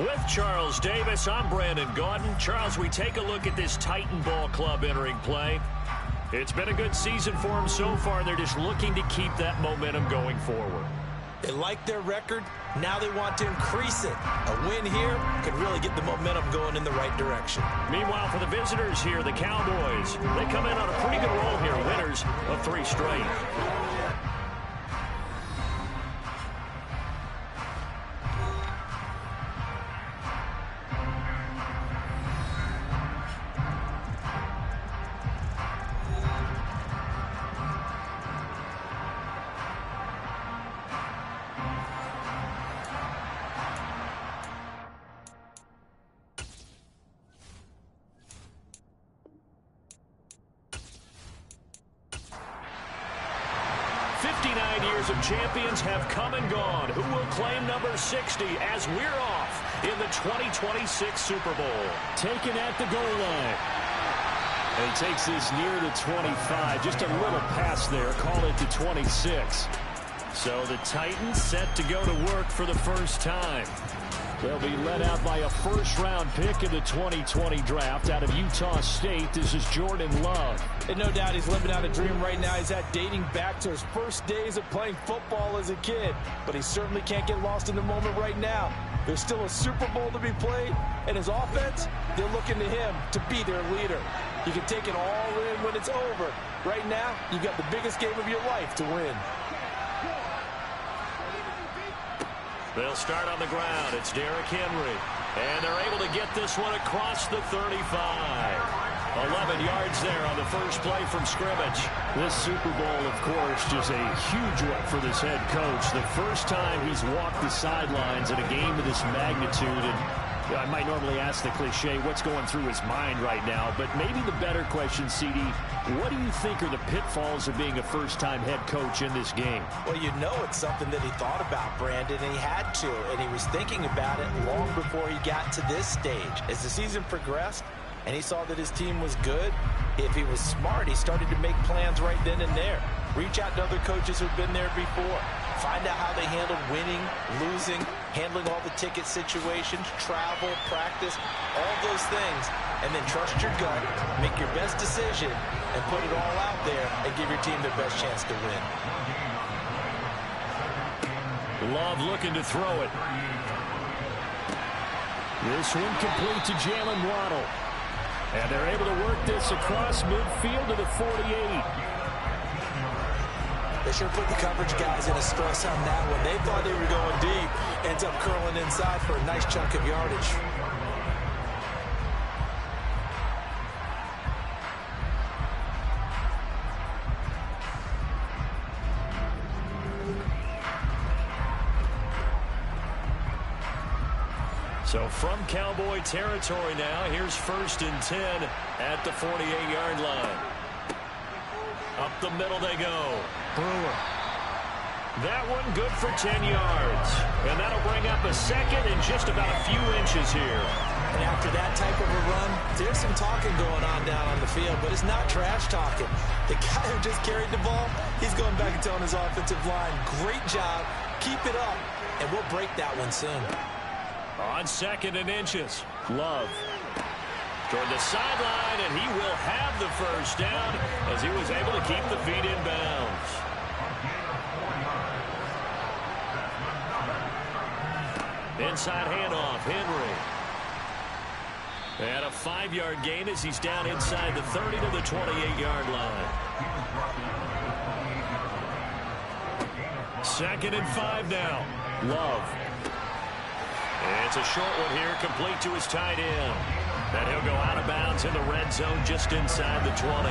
With Charles Davis, I'm Brandon Gaudin. Charles, we take a look at this Titan Ball Club entering play. It's been a good season for them so far. They're just looking to keep that momentum going forward. They like their record. Now they want to increase it. A win here could really get the momentum going in the right direction. Meanwhile, for the visitors here, the Cowboys, they come in on a pretty good roll here, winners of 3 straight. Of champions have come and gone. Who will claim number 60 as we're off in the 2026 Super Bowl? Taken at the goal line. And he takes this near the 25. Just a little pass there. Call it the 26. So the Titans set to go to work for the first time. They'll be led out by a first-round pick in the 2020 draft out of Utah State. This is Jordan Love. And no doubt he's living out a dream right now. He's dating back to his first days of playing football as a kid. But he certainly can't get lost in the moment right now. There's still a Super Bowl to be played. And his offense, they're looking to him to be their leader. You can take it all in when it's over. Right now, you've got the biggest game of your life to win. They'll start on the ground. It's Derrick Henry. And they're able to get this one across the 35. 11 yards there on the first play from scrimmage. This Super Bowl, of course, just a huge one for this head coach. The first time he's walked the sidelines in a game of this magnitude. And I might normally ask the cliche, what's going through his mind right now? But maybe the better question, CD, what do you think are the pitfalls of being a first-time head coach in this game? Well, you know it's something that he thought about, Brandon, and he had to. And he was thinking about it long before he got to this stage. As the season progressed, and he saw that his team was good, if he was smart, he started to make plans right then and there. Reach out to other coaches who've been there before. Find out how they handled winning, losing, handling all the ticket situations, travel, practice, all those things. And then trust your gut, make your best decision, and put it all out there and give your team their best chance to win. Love looking to throw it. This one complete to Jalen Waddle. And they're able to work this across midfield to the 48. They sure put the coverage guys in a stress on that one. They thought they were going deep. Ends up curling inside for a nice chunk of yardage. So from Cowboy territory now, here's 1st and 10 at the 48-yard line. Up the middle they go. Brewer. That one good for 10 yards. And that'll bring up a second and just about a few inches here. And after that type of a run, there's some talking going on down on the field, but it's not trash talking. The guy who just carried the ball, he's going back and telling his offensive line, great job, keep it up, and we'll break that one soon. On 2nd and inches, Love toward the sideline, and he will have the first down as he was able to keep the feet in bounds. Inside handoff, Henry. And a 5-yard gain as he's down inside the 30 to the 28-yard line. 2nd and 5 now. Love. It's a short one here, complete to his tight end. And he'll go out of bounds in the red zone just inside the 20.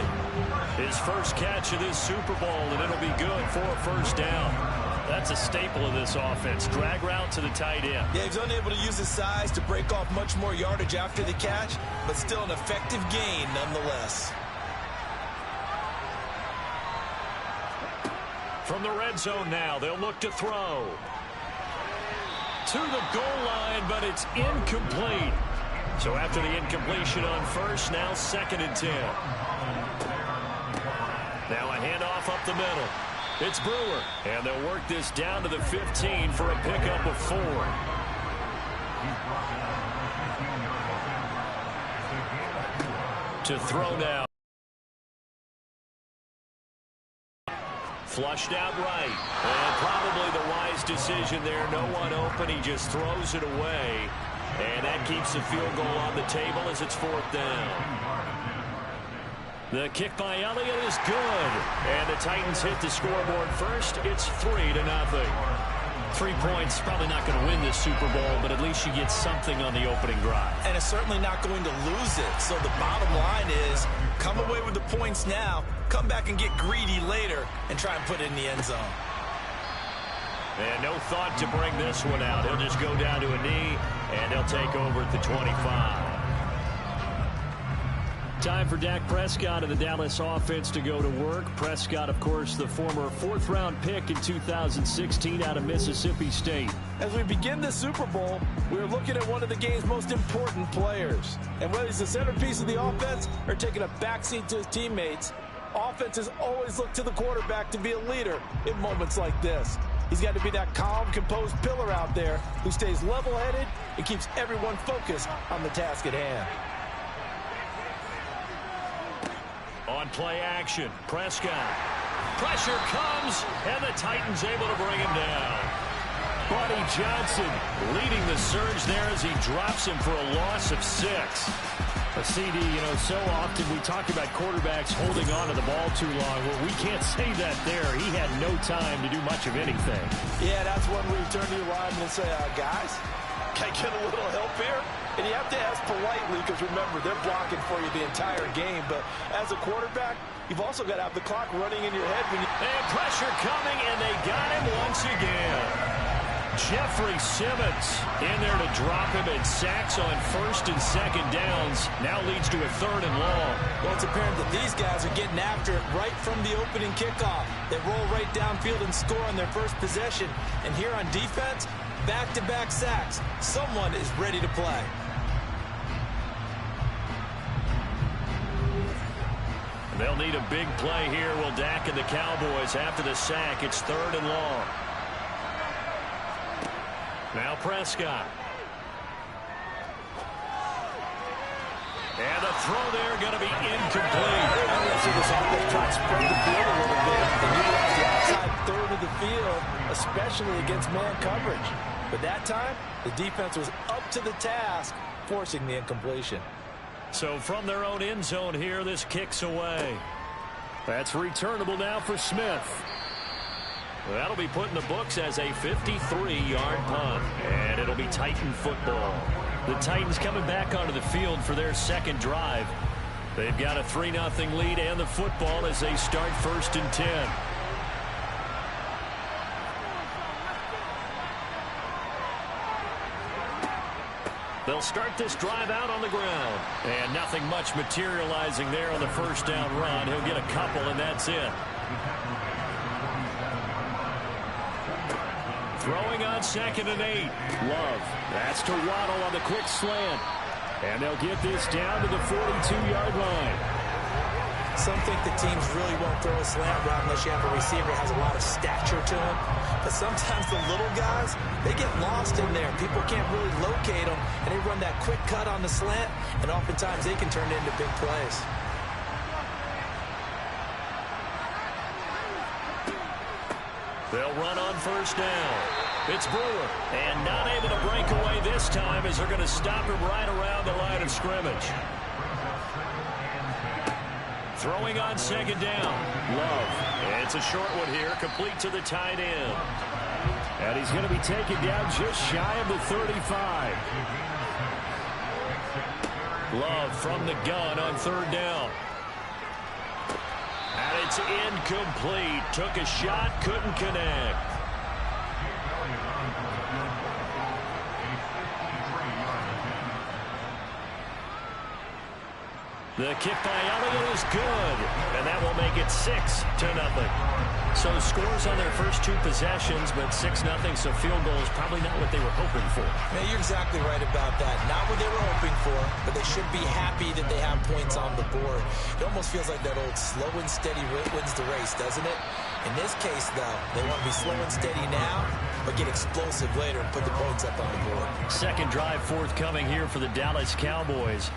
His first catch of this Super Bowl, and it'll be good for a first down. That's a staple of this offense. Drag route to the tight end. Yeah, he's unable to use his size to break off much more yardage after the catch, but still an effective gain nonetheless. From the red zone now, they'll look to throw. To the goal line, but it's incomplete. So after the incompletion on first, now 2nd and 10. Now a handoff up the middle. It's Brewer, and they'll work this down to the 15 for a pickup of 4. To throw now. Flushed out right. And probably the wise decision there. No one open. He just throws it away. And that keeps the field goal on the table as it's 4th down. The kick by Elliott is good. And the Titans hit the scoreboard first. It's 3-0. 3 points, probably not going to win this Super Bowl, but at least you get something on the opening drive. And it's certainly not going to lose it. So the bottom line is, come away with the points now, come back and get greedy later, and try and put it in the end zone. And no thought to bring this one out. He'll just go down to a knee, and they'll take over at the 25. Time for Dak Prescott and the Dallas offense to go to work. Prescott, of course, the former 4th-round pick in 2016 out of Mississippi State. As we begin the Super Bowl, we're looking at one of the game's most important players. And whether he's the centerpiece of the offense or taking a backseat to his teammates, offenses always look to the quarterback to be a leader in moments like this. He's got to be that calm, composed pillar out there who stays level-headed and keeps everyone focused on the task at hand. On play action, Prescott. Pressure comes, and the Titans able to bring him down. Buddy Johnson leading the surge there as he drops him for a loss of 6. A CD, so often we talk about quarterbacks holding on to the ball too long. Well, we can't say that there. He had no time to do much of anything. Yeah, that's when we turn to your lineman and say, guys, can I get a little help here? And you have to ask politely because, remember, they're blocking for you the entire game. But as a quarterback, you've also got to have the clock running in your head. And pressure coming, and they got him once again. Jeffrey Simmons in there to drop him, and sacks on 1st and 2nd downs. Now leads to a 3rd and long. Well, it's apparent that these guys are getting after it right from the opening kickoff. They roll right downfield and score on their first possession. And here on defense, back-to-back sacks. Someone is ready to play. They'll need a big play here. Will Dak and the Cowboys after the sack. It's 3rd and long. Now Prescott. And the throw there going to be incomplete. Let's see this offense try to spread the field a little bit and utilize the outside 3rd of the field, especially against man coverage. But that time, the defense was up to the task, forcing the incompletion. So from their own end zone here, this kicks away. That's returnable now for Smith. That'll be put in the books as a 53-yard punt, and it'll be Titan football. The Titans coming back onto the field for their 2nd drive. They've got a 3-0 lead and the football as they start 1st and 10. They'll start this drive out on the ground. And nothing much materializing there on the 1st down run. He'll get a couple, and that's it. Throwing on 2nd and 8. Love. That's to Waddle on the quick slant. And they'll get this down to the 42-yard line. Some think the teams really won't throw a slant route unless you have a receiver that has a lot of stature to him. But sometimes the little guys, they get lost in there. People can't really locate them, and they run that quick cut on the slant, and oftentimes they can turn it into big plays. They'll run on 1st down. It's Brewer, and not able to break away this time as they're going to stop him right around the line of scrimmage. Throwing on 2nd down. Love. It's a short one here, complete to the tight end. And he's going to be taken down just shy of the 35. Love from the gun on third down. And it's incomplete. Took a shot, couldn't connect. The kick by Elliott is good, and that will make it 6-0. So scores on their first two possessions, but 6-0, so field goal is probably not what they were hoping for. Yeah, you're exactly right about that. Not what they were hoping for, but they should be happy that they have points on the board. It almost feels like that old slow and steady wins the race, doesn't it? In this case, though, they want to be slow and steady now, but get explosive later and put the points up on the board. Second drive forthcoming here for the Dallas Cowboys.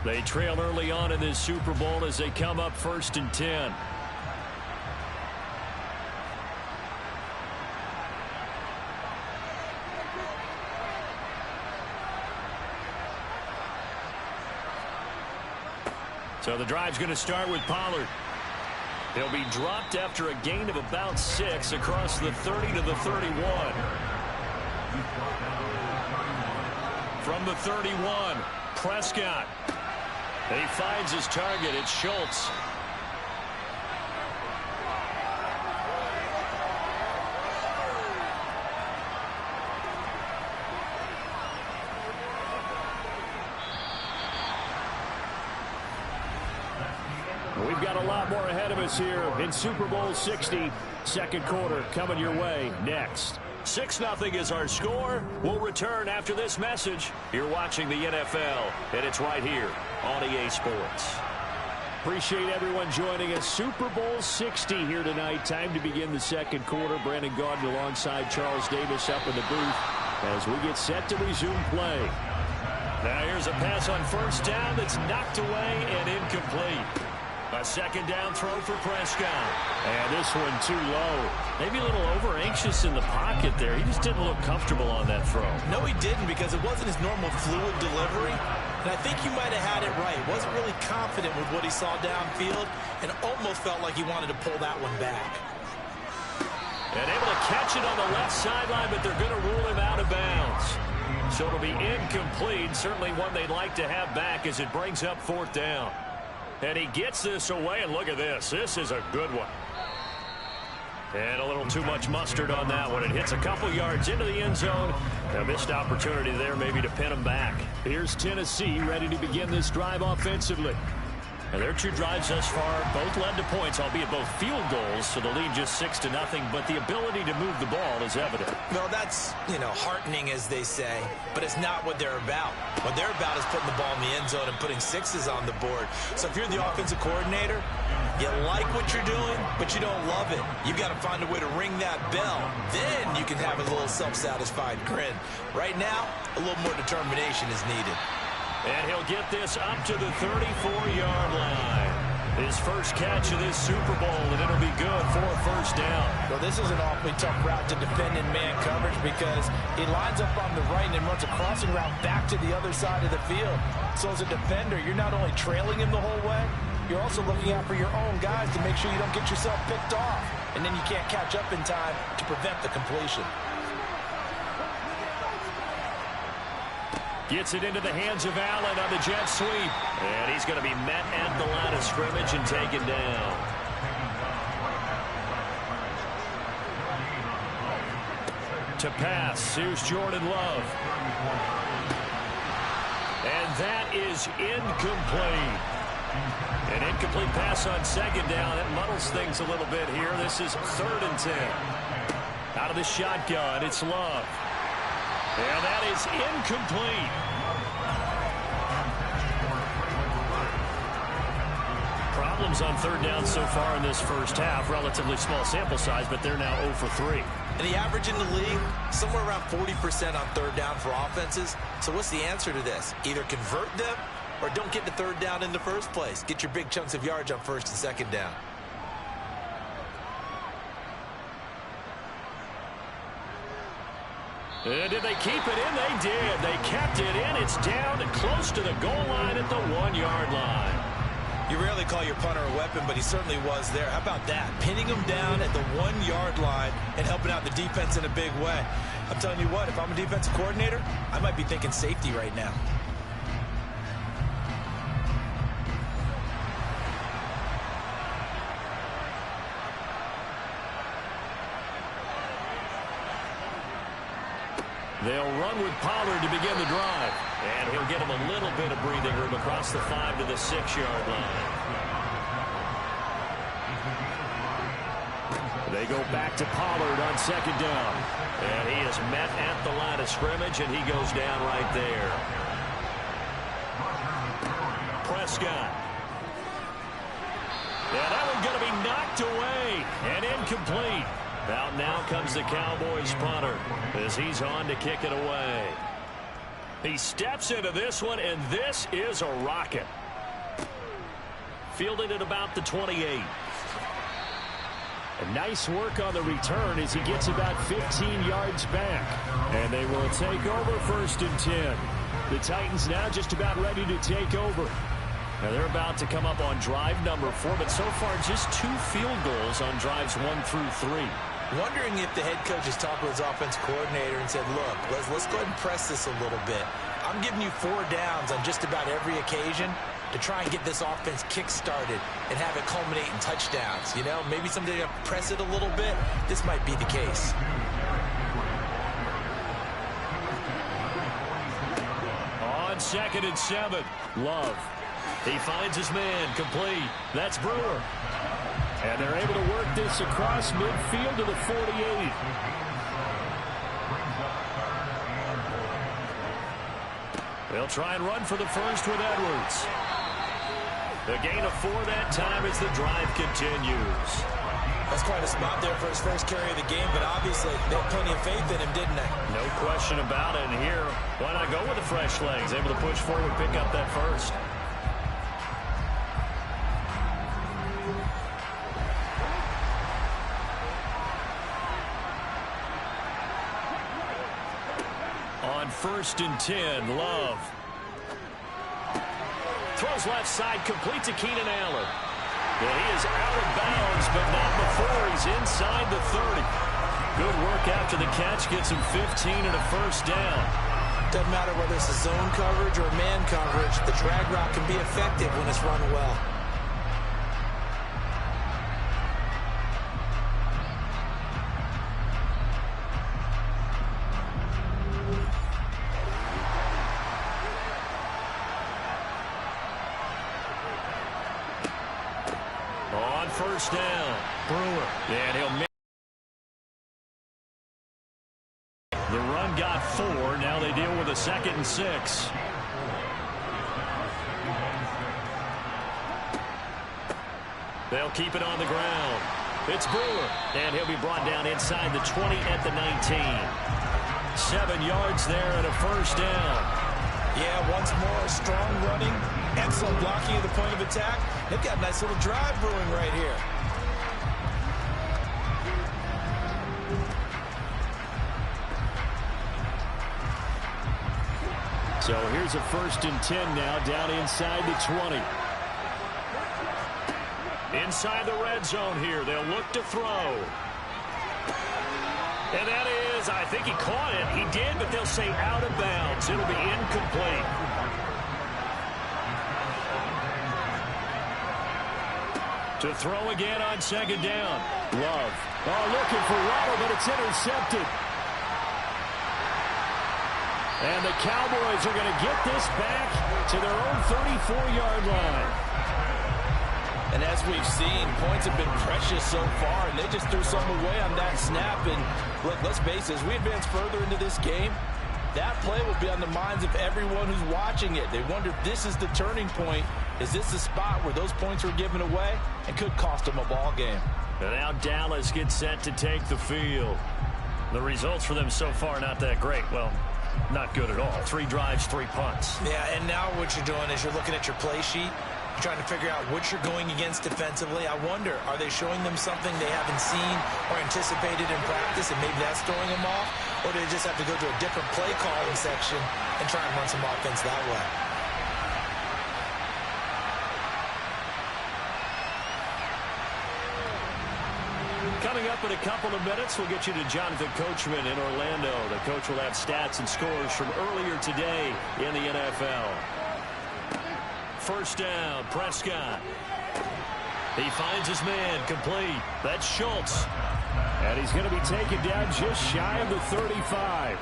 They trail early on in this Super Bowl as they come up 1st and 10. So the drive's going to start with Pollard. He'll be dropped after a gain of about 6 across the 30 to the 31. From the 31, Prescott. He finds his target. It's Schultz. We've got a lot more ahead of us here in Super Bowl 60. Second quarter coming your way next. 6-0 is our score. We'll return after this message. You're watching the NFL, and it's right here on EA Sports. Appreciate everyone joining us. Super Bowl 60 here tonight. Time to begin the second quarter. Brandon Gaudin alongside Charles Davis up in the booth as we get set to resume play. Now here's a pass on first down that's knocked away and incomplete. A second down throw for Prescott. And this one too low. Maybe a little over-anxious in the pocket there. He just didn't look comfortable on that throw. No, he didn't, because it wasn't his normal fluid delivery. And I think you might have had it right. Wasn't really confident with what he saw downfield and almost felt like he wanted to pull that one back. And able to catch it on the left sideline, but they're going to rule him out of bounds. So it'll be incomplete. Certainly one they'd like to have back as it brings up 4th down. And he gets this away, and look at this. This is a good one. And a little too much mustard on that one. It hits a couple yards into the end zone. A missed opportunity there maybe to pin him back. Here's Tennessee ready to begin this drive offensively. And their two drives thus far both led to points, albeit both field goals, so the lead just 6-0, but the ability to move the ball is evident. Well, that's, heartening, as they say, but it's not what they're about. What they're about is putting the ball in the end zone and putting 6s on the board. So if you're the offensive coordinator, you like what you're doing, but you don't love it. You've got to find a way to ring that bell. Then you can have a little self-satisfied grin. Right now, a little more determination is needed. And he'll get this up to the 34-yard line. His first catch of this Super Bowl, and it'll be good for a first down. Well, this is an awfully tough route to defend in man coverage because he lines up on the right and then runs a crossing route back to the other side of the field. So as a defender, you're not only trailing him the whole way, you're also looking out for your own guys to make sure you don't get yourself picked off. And then you can't catch up in time to prevent the completion. Gets it into the hands of Allen on the jet sweep. And he's going to be met at the line of scrimmage and taken down. To pass, here's Jordan Love. And that is incomplete. An incomplete pass on second down. It muddles things a little bit here. This is 3rd and 10. Out of the shotgun, it's Love. And that is incomplete. Problems on third down so far in this first half. Relatively small sample size, but they're now 0 for 3. And the average in the league, somewhere around 40% on third down for offenses. So what's the answer to this? Either convert them or don't get the third down in the first place. Get your big chunks of yards on first and second down. Did they keep it in? They did. They kept it in. It's down and close to the goal line at the 1-yard line. You rarely call your punter a weapon, but he certainly was there. How about that? Pinning him down at the 1-yard line and helping out the defense in a big way. I'm telling you what, if I'm a defensive coordinator, I might be thinking safety right now. They'll run with Pollard to begin the drive. And he'll get him a little bit of breathing room across the 5 to the 6-yard line. They go back to Pollard on 2nd down. And he is met at the line of scrimmage, and he goes down right there. Prescott. And that one's going to be knocked away and incomplete. Out now comes the Cowboys punter as he's on to kick it away. He steps into this one, and this is a rocket. Fielded at about the 28. A nice work on the return as he gets about 15 yards back. And they will take over 1st and 10. The Titans now just about ready to take over. Now they're about to come up on drive number 4, but so far just 2 field goals on drives 1 through 3. Wondering if the head coach has talked with his offense coordinator and said, look, let's go ahead and press this a little bit. I'm giving you 4 downs on just about every occasion to try and get this offense kick-started and have it culminate in touchdowns. You know, maybe someday to press it a little bit. This might be the case. On 2nd and 7, Love. He finds his man, complete. That's Brewer. And they're able to work this across midfield to the 48. They'll try and run for the first with Edwards. The gain of 4 that time as the drive continues. That's quite a spot there for his first carry of the game, but obviously they had plenty of faith in him, didn't they? No question about it. And here, why not go with the fresh legs? Able to push forward, pick up that first. On 1st and 10, Love. Throws left side, complete to Keenan Allen. And he is out of bounds, but not before he's inside the 30. Good work after the catch, gets him 15 and a first down. Doesn't matter whether it's a zone coverage or man coverage, the drag route can be effective when it's run well. On 1st down, Brewer. And he'll make. The run got 4. Now they deal with a 2nd and 6. They'll keep it on the ground. It's Brewer. And he'll be brought down inside the 20 at the 19. 7 yards there and a first down. Yeah, once more, strong running, excellent blocking at the point of attack. They've got a nice little drive brewing right here. So here's a 1st and 10 now, down inside the 20. Inside the red zone here, they'll look to throw. And that is, I think he caught it. He did, but they'll say out of bounds. It'll be incomplete. To throw again on 2nd down. Love. Oh, looking for Waddle, but it's intercepted. And the Cowboys are going to get this back to their own 34-yard line. And as we've seen, points have been precious so far, and they just threw some away on that snap. And look, let's face it, as we advance further into this game, that play will be on the minds of everyone who's watching it. They wonder if this is the turning point. Is this the spot where those points were given away and could cost them a ball game? And now Dallas gets set to take the field. The results for them so far not that great. Well, not good at all. 3 drives, 3 punts. Yeah, and now what you're doing is you're looking at your play sheet. You're trying to figure out what you're going against defensively. I wonder, are they showing them something they haven't seen or anticipated in practice, and maybe that's throwing them off? Or do they just have to go to a different play calling section and try and run some offense that way? Coming up in a couple of minutes, we'll get you to Jonathan Coachman in Orlando. The coach will have stats and scores from earlier today in the NFL. 1st down, Prescott. He finds his man, complete. That's Schultz. And he's going to be taken down just shy of the 35.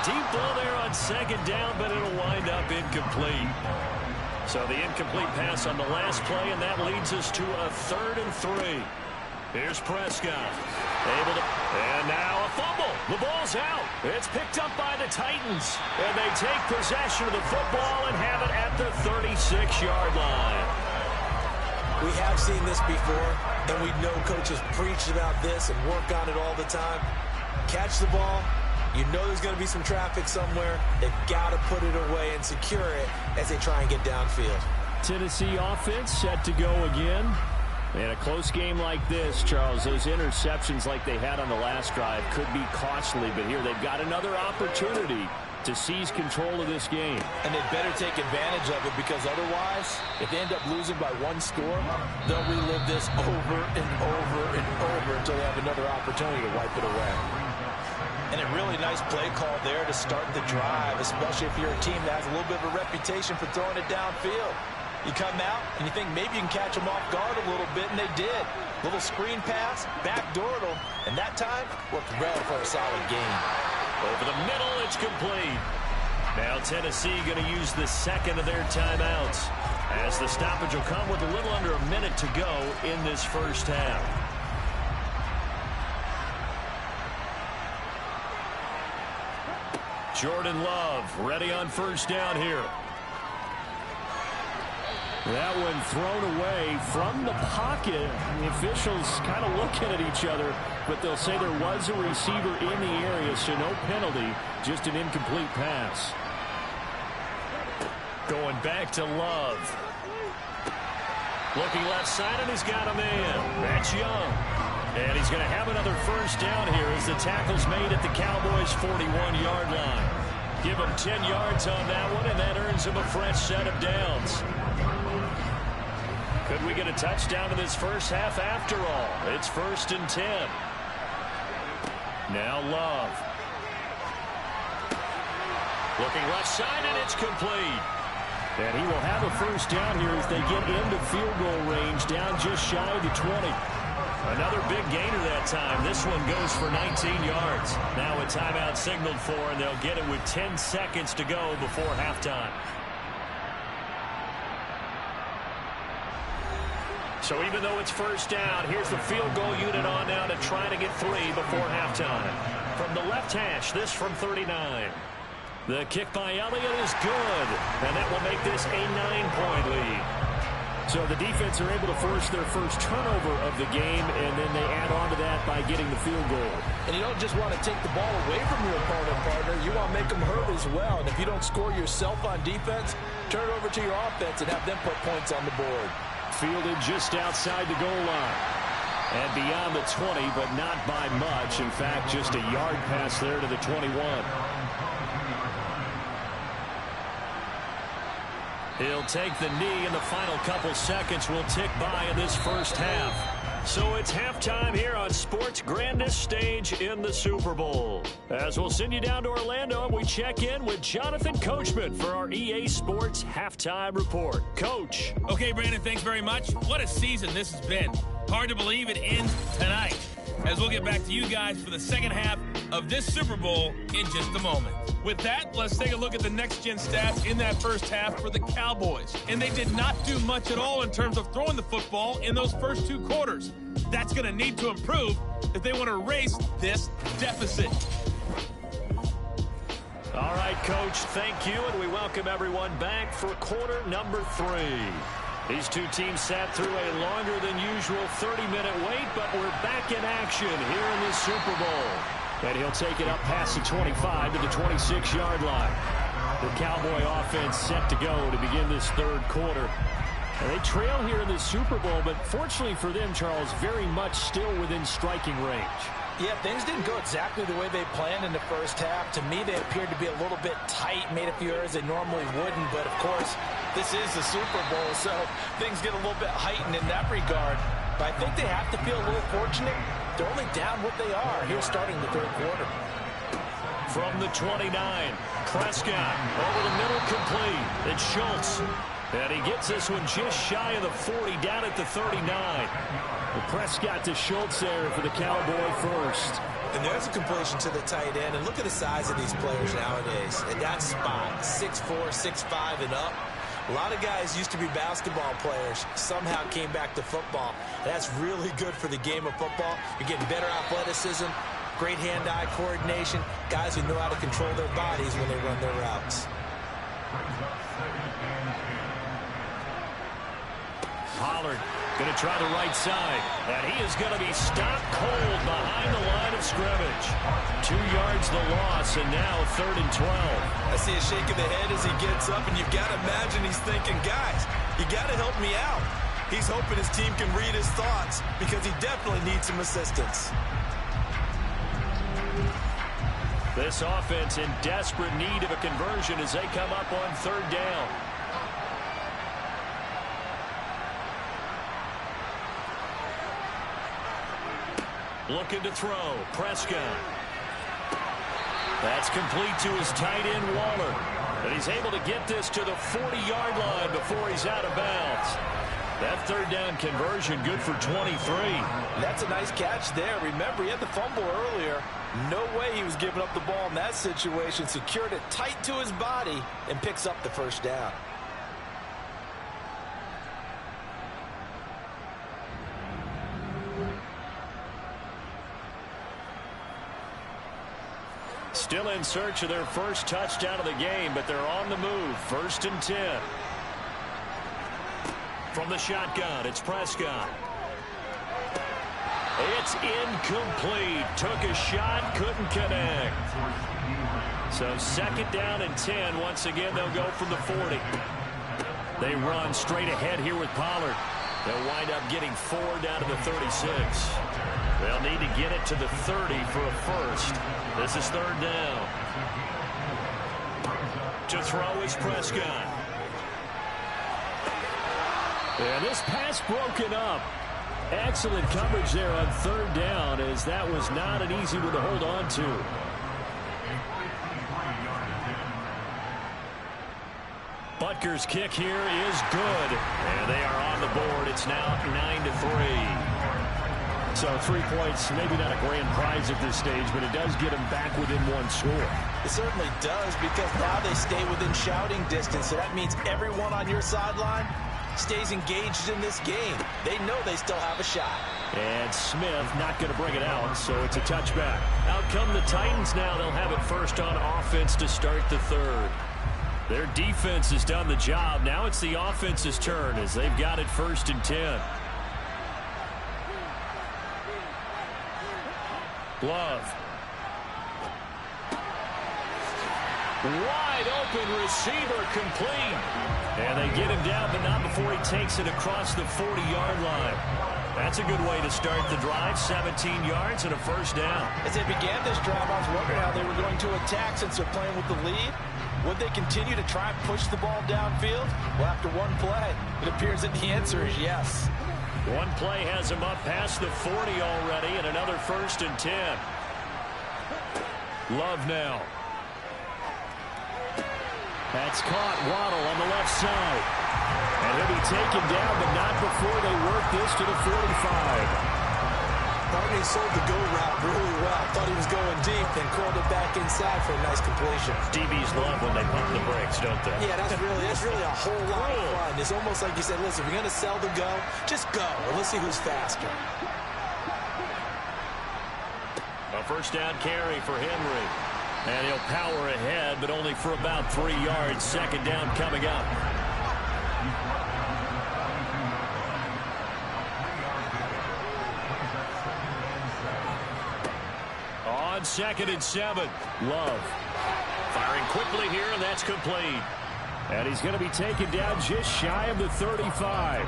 deep ball there on second down, but it'll wind up incomplete. So the incomplete pass on the last play, and that leads us to a 3rd and 3. Here's Prescott. And now a fumble. The ball's out. It's picked up by the Titans. And they take possession of the football and have it at the 36-yard line. We have seen this before, and we know coaches preach about this and work on it all the time. Catch the ball. You know there's going to be some traffic somewhere. They've got to put it away and secure it as they try and get downfield. Tennessee offense set to go again. In a close game like this, Charles, those interceptions like they had on the last drive could be costly, but here they've got another opportunity to seize control of this game. And they better take advantage of it, because otherwise, if they end up losing by 1 score, they'll relive this over and over and over until they have another opportunity to wipe it away. And a really nice play call there to start the drive, especially if you're a team that has a little bit of a reputation for throwing it downfield. You come out and you think maybe you can catch them off guard a little bit, and they did. Little screen pass, backdoored them, and that time worked well for a solid gain. Over the middle, it's complete. Now Tennessee going to use the second of their timeouts, as the stoppage will come with a little under a minute to go in this first half. Jordan Love ready on first down here. That one thrown away from the pocket. The officials kind of looking at each other, but they'll say there was a receiver in the area, so no penalty, just an incomplete pass. Going back to Love. Looking left side, and he's got a man. That's Young. And he's going to have another first down here as the tackle's made at the Cowboys' 41-yard line. Give him 10 yards on that one, and that earns him a fresh set of downs. Could we get a touchdown in this first half after all? It's 1st and 10. Now Love. Looking left side, and it's complete. And he will have a first down here as they get into field goal range, down just shy of the 20. Another big gainer that time. This one goes for 19 yards. Now a timeout signaled for, and they'll get it with 10 seconds to go before halftime. So even though it's first down, here's the field goal unit on now to try to get 3 before halftime. From the left hash, this from 39. The kick by Elliott is good, and that will make this a 9-point lead. So the defense are able to force their first turnover of the game, and then they add on to that by getting the field goal. And you don't just want to take the ball away from your opponent, partner. You want to make them hurt as well. And if you don't score yourself on defense, turn it over to your offense and have them put points on the board. Fielded just outside the goal line. And beyond the 20, but not by much. In fact, just a yard pass there to the 21. He'll take the knee, and the final couple seconds will tick by in this first half. So it's halftime here on sports' grandest stage in the Super Bowl. As we'll send you down to Orlando, and we check in with Jonathan Coachman for our EA Sports Halftime Report. Coach. Okay, Brandon, thanks very much. What a season this has been. Hard to believe it ends tonight, as we'll get back to you guys for the second half of this Super Bowl in just a moment. With that, let's take a look at the next-gen stats in that first half for the Cowboys. And they did not do much at all in terms of throwing the football in those first 2 quarters. That's going to need to improve if they want to erase this deficit. All right, Coach, thank you, and we welcome everyone back for quarter number 3. These two teams sat through a longer than usual 30-minute wait, but we're back in action here in the Super Bowl. And he'll take it up past the 25 to the 26-yard line. The Cowboy offense set to go to begin this third quarter. And they trail here in the Super Bowl, but fortunately for them, Charles, very much still within striking range. Yeah, things didn't go exactly the way they planned in the first half. To me, they appeared to be a little bit tight, made a few errors they normally wouldn't. But, of course, this is the Super Bowl, so things get a little bit heightened in that regard. But I think they have to feel a little fortunate. They're only down what they are here starting the third quarter. From the 29, Prescott over the middle, complete. It's Schultz. And he gets this one just shy of the 40, down at the 39. Prescott to Schultz there for the Cowboy first. And there's a completion to the tight end. And look at the size of these players nowadays. At that spot, 6'4", 6'5", and up. A lot of guys used to be basketball players, somehow came back to football. That's really good for the game of football. You're getting better athleticism, great hand-eye coordination, guys who know how to control their bodies when they run their routes. Pollard going to try the right side, and he is going to be stopped cold behind the line of scrimmage. 2 yards the loss, and now 3rd and 12. I see a shake of the head as he gets up, and you've got to imagine he's thinking, guys, you got to help me out. He's hoping his team can read his thoughts because he definitely needs some assistance. This offense in desperate need of a conversion as they come up on 3rd down. Looking to throw. Prescott. That's complete to his tight end, Waller. And he's able to get this to the 40-yard line before he's out of bounds. That 3rd down conversion good for 23. That's a nice catch there. Remember, he had the fumble earlier. No way he was giving up the ball in that situation. Secured it tight to his body and picks up the 1st down. Still in search of their first touchdown of the game, but they're on the move. 1st and 10. From the shotgun, it's Prescott. It's incomplete. Took a shot, couldn't connect. So 2nd down and 10. Once again, they'll go from the 40. They run straight ahead here with Pollard. They'll wind up getting 4 down to the 36. They'll need to get it to the 30 for a first. This is 3rd down. To throw is Prescott. And this pass broken up. Excellent coverage there on 3rd down, as that was not an easy one to hold on to. Butker's kick here is good. And they are on the board. It's now 9-3. So 3 points, maybe not a grand prize at this stage, but it does get them back within 1 score. It certainly does, because now they stay within shouting distance. So that means everyone on your sideline stays engaged in this game. They know they still have a shot. And Smith not going to bring it out, so it's a touchback. Out come the Titans now. They'll have it first on offense to start the 3rd. Their defense has done the job. Now it's the offense's turn as they've got it 1st and 10. Love. Wide open receiver, complete. And they get him down, but not before he takes it across the 40-yard line. That's a good way to start the drive. 17 yards and a 1st down. As they began this drive, I was wondering how they were going to attack since they're playing with the lead. Would they continue to try and push the ball downfield? Well, after one play, it appears that the answer is yes. One play has him up past the 40 already, and another 1st and 10. Love now. That's caught. Waddle on the left side. And he'll be taken down, but not before they work this to the 45. Barney sold the go route really well. Thought he was going deep, then curled it back inside for a nice completion. DBs love when they pump the brakes, don't they? Yeah, that's really a whole lot of fun. It's almost like you said, listen, if you're going to sell the go, just go. And let's see who's faster. A 1st down carry for Henry. And he'll power ahead, but only for about 3 yards. 2nd down coming up. On 2nd and 7. Love. Firing quickly here, and that's complete. And he's going to be taken down just shy of the 35.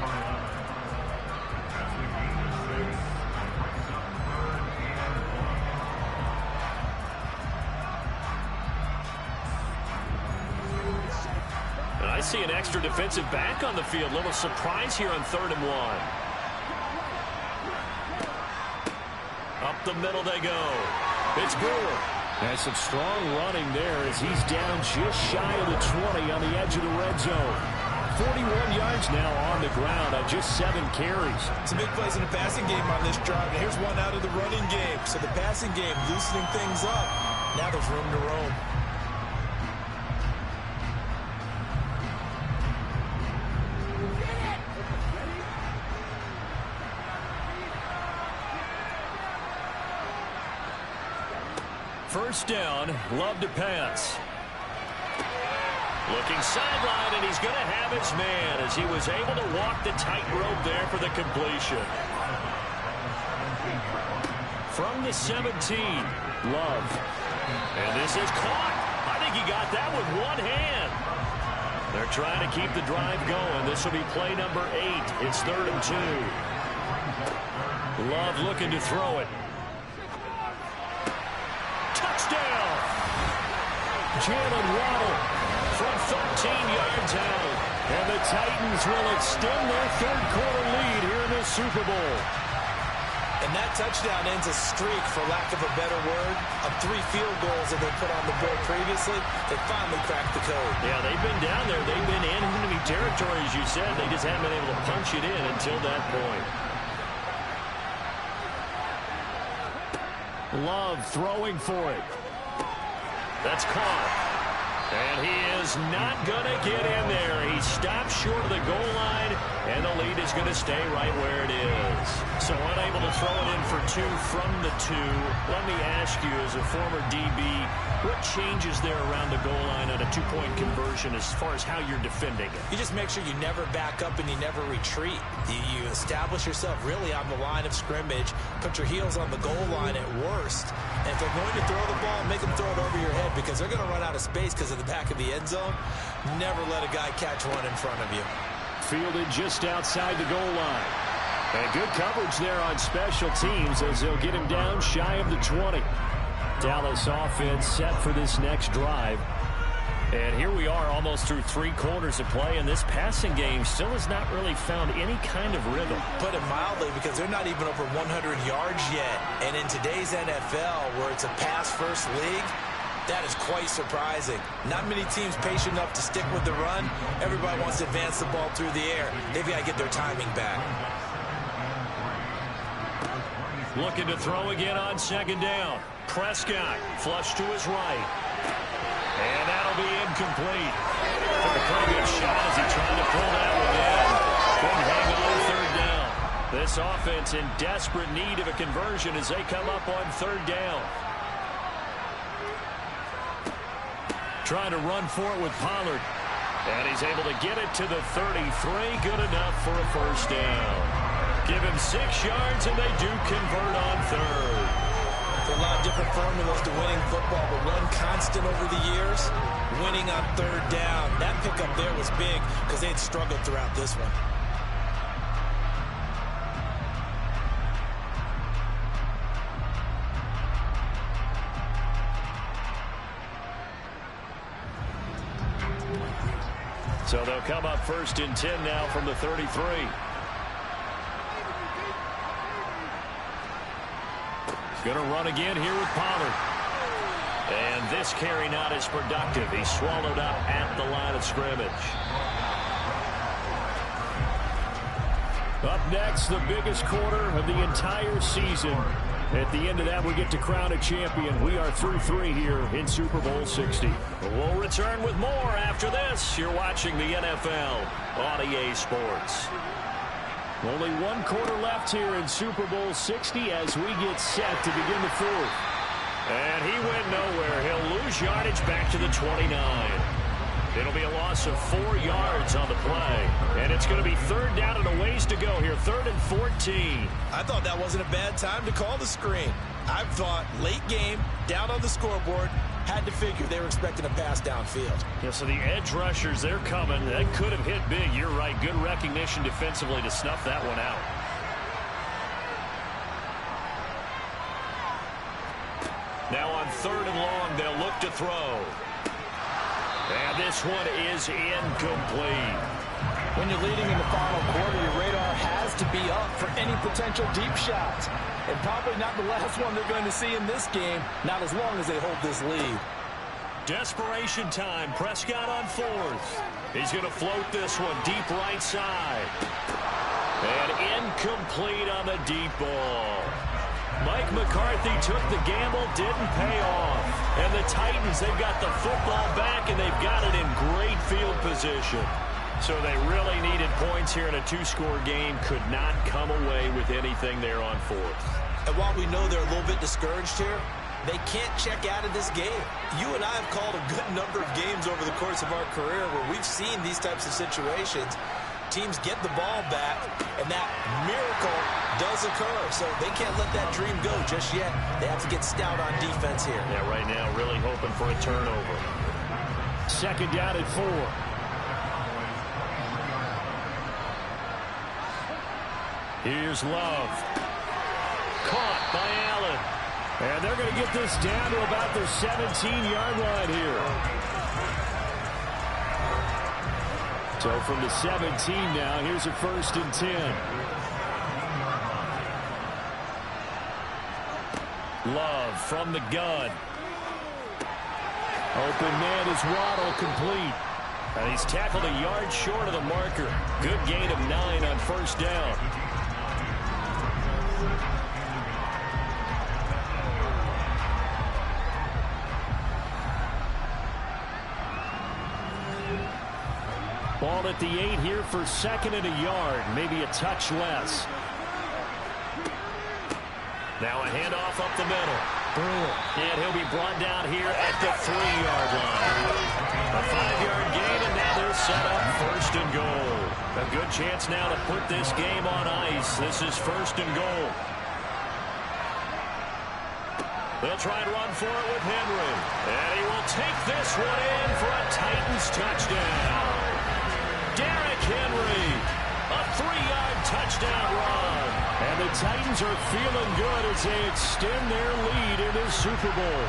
And I see an extra defensive back on the field. Little surprise here on 3rd and 1. Up the middle they go. It's Brewer. Has some strong running there as he's down just shy of the 20 on the edge of the red zone. 41 yards now on the ground on just 7 carries. Some big plays in the passing game on this drive, and here's one out of the running game. So the passing game loosening things up. Now there's room to roam. First down, Love to pass. Looking sideline, and he's going to have his man as he was able to walk the tightrope there for the completion. From the 17, Love. And this is caught. I think he got that with one hand. They're trying to keep the drive going. This will be play number 8. It's 3rd and 2. Love looking to throw it. Touchdown! Jalen Waddle from 13 yards out. And the Titans will extend their 3rd quarter lead here in the Super Bowl. And that touchdown ends a streak, for lack of a better word, of 3 field goals that they put on the board previously. They finally cracked the code. Yeah, they've been down there. They've been in enemy territory, as you said. They just haven't been able to punch it in until that point. Love throwing for it. That's caught. And he is not going to get in there. He stops short of the goal line, and the lead is going to stay right where it is. So unable to throw it in for 2 from the 2. Let me ask you, as a former DB, what changes there around the goal line on a 2-point conversion as far as how you're defending it? You just make sure you never back up and you never retreat. You establish yourself really on the line of scrimmage, put your heels on the goal line at worst, and if they're going to throw the ball, make them throw it over your head, because they're going to run out of space because of the back of the end zone. Never let a guy catch one in front of you. Fielded just outside the goal line. And good coverage there on special teams as they'll get him down shy of the 20. Dallas offense set for this next drive. And here we are almost through 3 quarters of play, and this passing game still has not really found any kind of rhythm. Put it mildly, because they're not even over 100 yards yet. And in today's NFL, where it's a pass-first league, that is quite surprising. Not many teams patient enough to stick with the run. Everybody wants to advance the ball through the air. They've got to get their timing back. Looking to throw again on 2nd down. Prescott flush to his right. And that'll be incomplete. Took a pretty good shot as he tried to pull that one in. Couldn't hang on 3rd down. This offense in desperate need of a conversion as they come up on 3rd down. Trying to run for it with Pollard. And he's able to get it to the 33. Good enough for a 1st down. Give him 6 yards, and they do convert on 3rd. There's a lot of different formulas to winning football, but one constant over the years, winning on 3rd down. That pickup there was big because they had struggled throughout this one. So they'll come up 1st and 10 now from the 33. Going to run again here with Pollard. And this carry not as productive. He's swallowed up at the line of scrimmage. Up next, the biggest quarter of the entire season. At the end of that, we get to crown a champion. We are through 3 here in Super Bowl 60. We'll return with more after this. You're watching the NFL on EA Sports. Only 1 quarter left here in Super Bowl 60 as we get set to begin the 4th. And he went nowhere. He'll lose yardage back to the 29. It'll be a loss of 4 yards on the play. And it's going to be 3rd down and a ways to go here. 3rd and 14. I thought that wasn't a bad time to call the screen. I thought late game, down on the scoreboard, had to figure they were expecting a pass downfield. Yeah, so the edge rushers, they're coming. That could have hit big. You're right. Good recognition defensively to snuff that one out. Now on 3rd and long, they'll look to throw. And this one is incomplete. When you're leading in the final quarter, your radar has to be up for any potential deep shots. And probably not the last one they're going to see in this game, not as long as they hold this lead. Desperation time. Prescott on 4th. He's going to float this one deep right side. And incomplete on the deep ball. Mike McCarthy took the gamble, didn't pay off. And the Titans, they've got the football back, and they've got it in great field position. So they really needed points here in a two-score game. Could not come away with anything there on fourth. And while we know they're a little bit discouraged here, they can't check out of this game. You and I have called a good number of games over the course of our career where we've seen these types of situations. Teams get the ball back, and that miracle does occur. So they can't let that dream go just yet. They have to get stout on defense here. Yeah, right now really hoping for a turnover. Second down at 4. Here's Love. Caught by Allen. And they're going to get this down to about their 17-yard line here. So from the 17 now, here's a 1st and 10. Love from the gun. Open man is Waddle, complete. And he's tackled a yard short of the marker. Good gain of 9 on 1st down. Ball at the 8 here for 2nd and a yard, maybe a touch less. Now a handoff up the middle. And he'll be brought down here at the 3-yard line. A 5-yard gain, and now they're set up 1st and goal. A good chance now to put this game on ice. This is 1st and goal. They'll try and run for it with Henry. And he will take this one in for a Titans touchdown. Derrick Henry, a 3-yard touchdown run. And the Titans are feeling good as they extend their lead in this Super Bowl.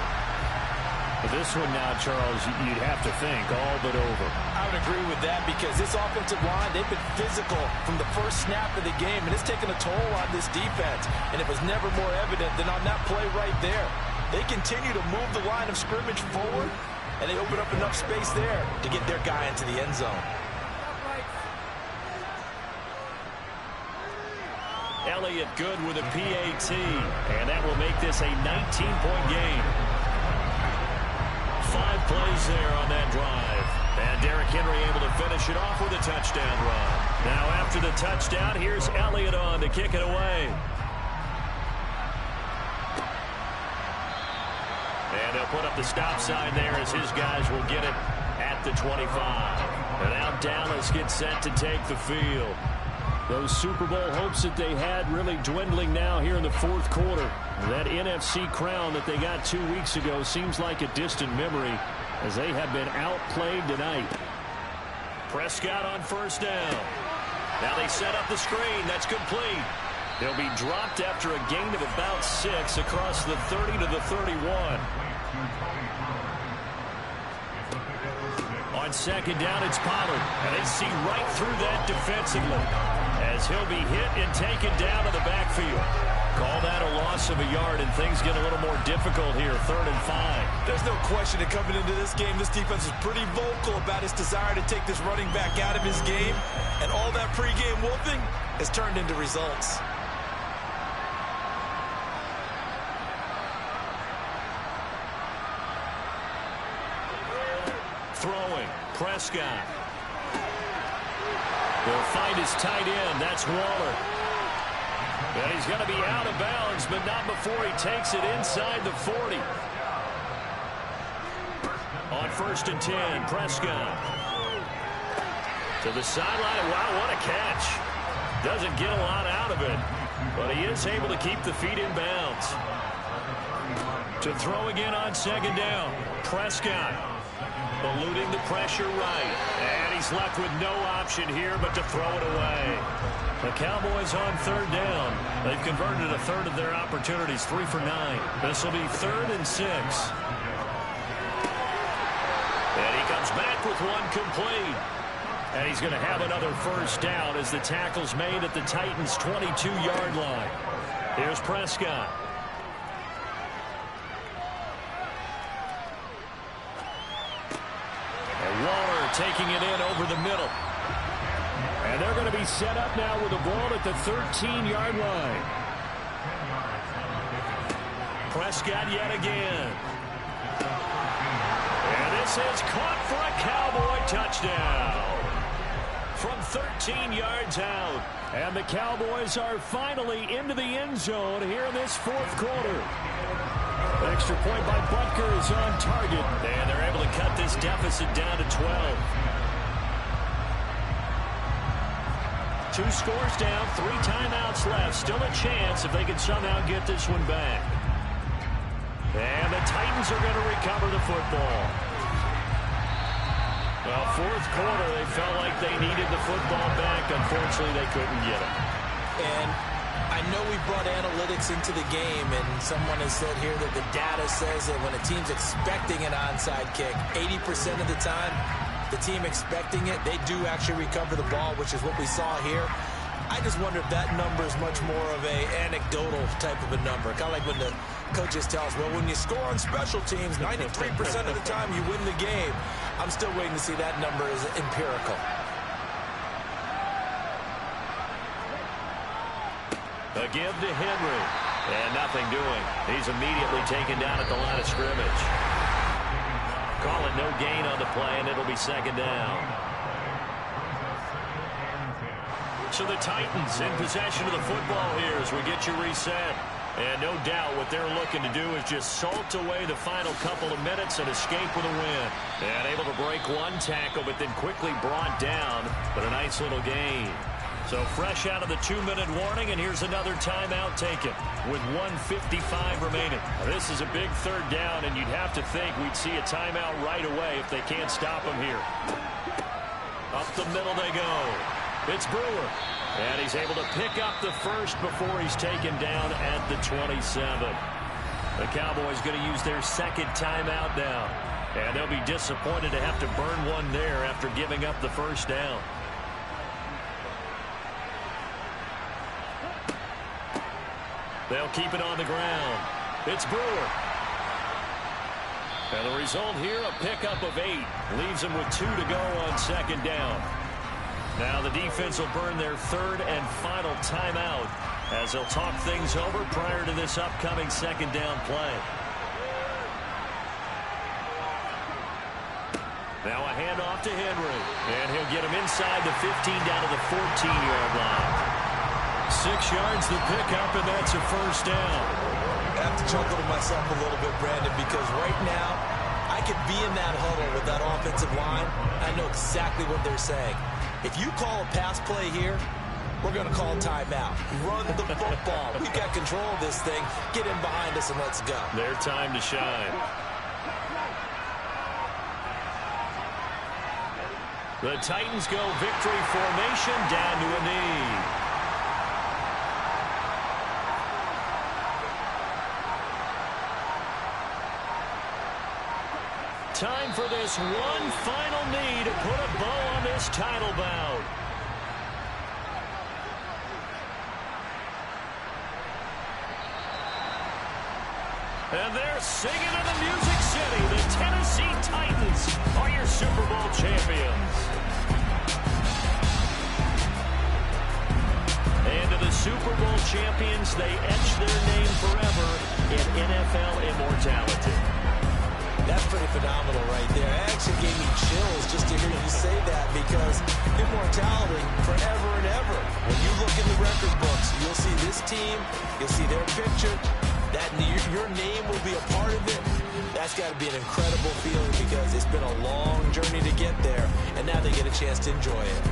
But this one now, Charles, you'd have to think all but over. I would agree with that because this offensive line, they've been physical from the first snap of the game, and it's taken a toll on this defense. And it was never more evident than on that play right there. They continue to move the line of scrimmage forward, and they open up enough space there to get their guy into the end zone. Elliott good with a PAT, and that will make this a 19-point game. 5 plays there on that drive. And Derrick Henry able to finish it off with a touchdown run. Now after the touchdown, here's Elliott on to kick it away. And they'll put up the stop sign there as his guys will get it at the 25. And now Dallas gets set to take the field. Those Super Bowl hopes that they had really dwindling now here in the 4th quarter. That NFC crown that they got 2 weeks ago seems like a distant memory as they have been outplayed tonight. Prescott on 1st down. Now they set up the screen. That's complete. They'll be dropped after a gain of about 6 across the 30 to the 31. On 2nd down, it's Pollard. And they see right through that defensively as he'll be hit and taken down to the backfield. Call that a loss of a yard, and things get a little more difficult here, 3rd and 5. There's no question that coming into this game, this defense is pretty vocal about its desire to take this running back out of his game, and all that pregame wolfing has turned into results. Throwing, Prescott. They'll find his tight end. That's Waller. And he's going to be out of bounds, but not before he takes it inside the 40. On 1st and 10, Prescott. To the sideline. Wow, what a catch. Doesn't get a lot out of it, but he is able to keep the feet in bounds. To throw again on 2nd down, Prescott. Eluding the pressure right. And he's left with no option here but to throw it away. The Cowboys on 3rd down. They've converted a 1/3 of their opportunities, 3 for 9. This will be 3rd and 6. And he comes back with one complete. And he's going to have another 1st down as the tackle's made at the Titans' 22-yard line. Here's Prescott. And Waller They're taking it in over the middle. And they're going to be set up now with the ball at the 13-yard line. Prescott yet again. And this is caught for a Cowboy touchdown. From 13 yards out. And the Cowboys are finally into the end zone here in this fourth quarter. Extra point by Butker is on target. And they're able to cut this deficit down to 12. 2 scores down, 3 timeouts left. Still a chance if they can somehow get this one back. And the Titans are going to recover the football. Well, fourth quarter, they felt like they needed the football back. Unfortunately, they couldn't get it. And I know we brought analytics into the game, and someone has said here that the data says that when a team's expecting an onside kick, 80% of the time, the team expecting it, they do actually recover the ball, which is what we saw here. I just wonder if that number is much more of a anecdotal type of a number. Kind of like when the coaches tell us, well, when you score on special teams, 93% of the time you win the game. I'm still waiting to see that number as empirical. A give to Henry. And nothing doing. He's immediately taken down at the line of scrimmage. Call it no gain on the play, and it'll be second down. So the Titans in possession of the football here as we get you reset. And no doubt what they're looking to do is just salt away the final couple of minutes and escape with a win. And able to break one tackle, but then quickly brought down. But a nice little gain. So fresh out of the 2-minute warning, and here's another timeout taken with 1:55 remaining. This is a big third down, and you'd have to think we'd see a timeout right away if they can't stop them here. Up the middle they go. It's Brewer. And he's able to pick up the first before he's taken down at the 27. The Cowboys going to use their second timeout now. And they'll be disappointed to have to burn one there after giving up the first down. They'll keep it on the ground. It's Brewer. And the result here, a pickup of 8. Leaves them with 2 to go on second down. Now the defense will burn their third and final timeout as they'll talk things over prior to this upcoming second down play. Now a handoff to Henry. And he'll get him inside the 15 down to the 14-yard line. 6 yards the pickup, and that's a first down. I have to chuckle to myself a little bit, Brandon, because right now I could be in that huddle with that offensive line. I know exactly what they're saying. If you call a pass play here, we're going to call timeout. Run the football. We've got control of this thing. Get in behind us and let's go. Their time to shine. The Titans go victory formation down to a knee. Time for this one final knee to put a bow on this title bout. And they're singing in the Music City. The Tennessee Titans are your Super Bowl champions. And to the Super Bowl champions, they etch their name forever in NFL immortality. That's pretty phenomenal right there. It actually gave me chills just to hear you say that, because immortality forever and ever. When you look in the record books, you'll see this team, you'll see their picture, that your name will be a part of it. That's got to be an incredible feeling, because it's been a long journey to get there, and now they get a chance to enjoy it.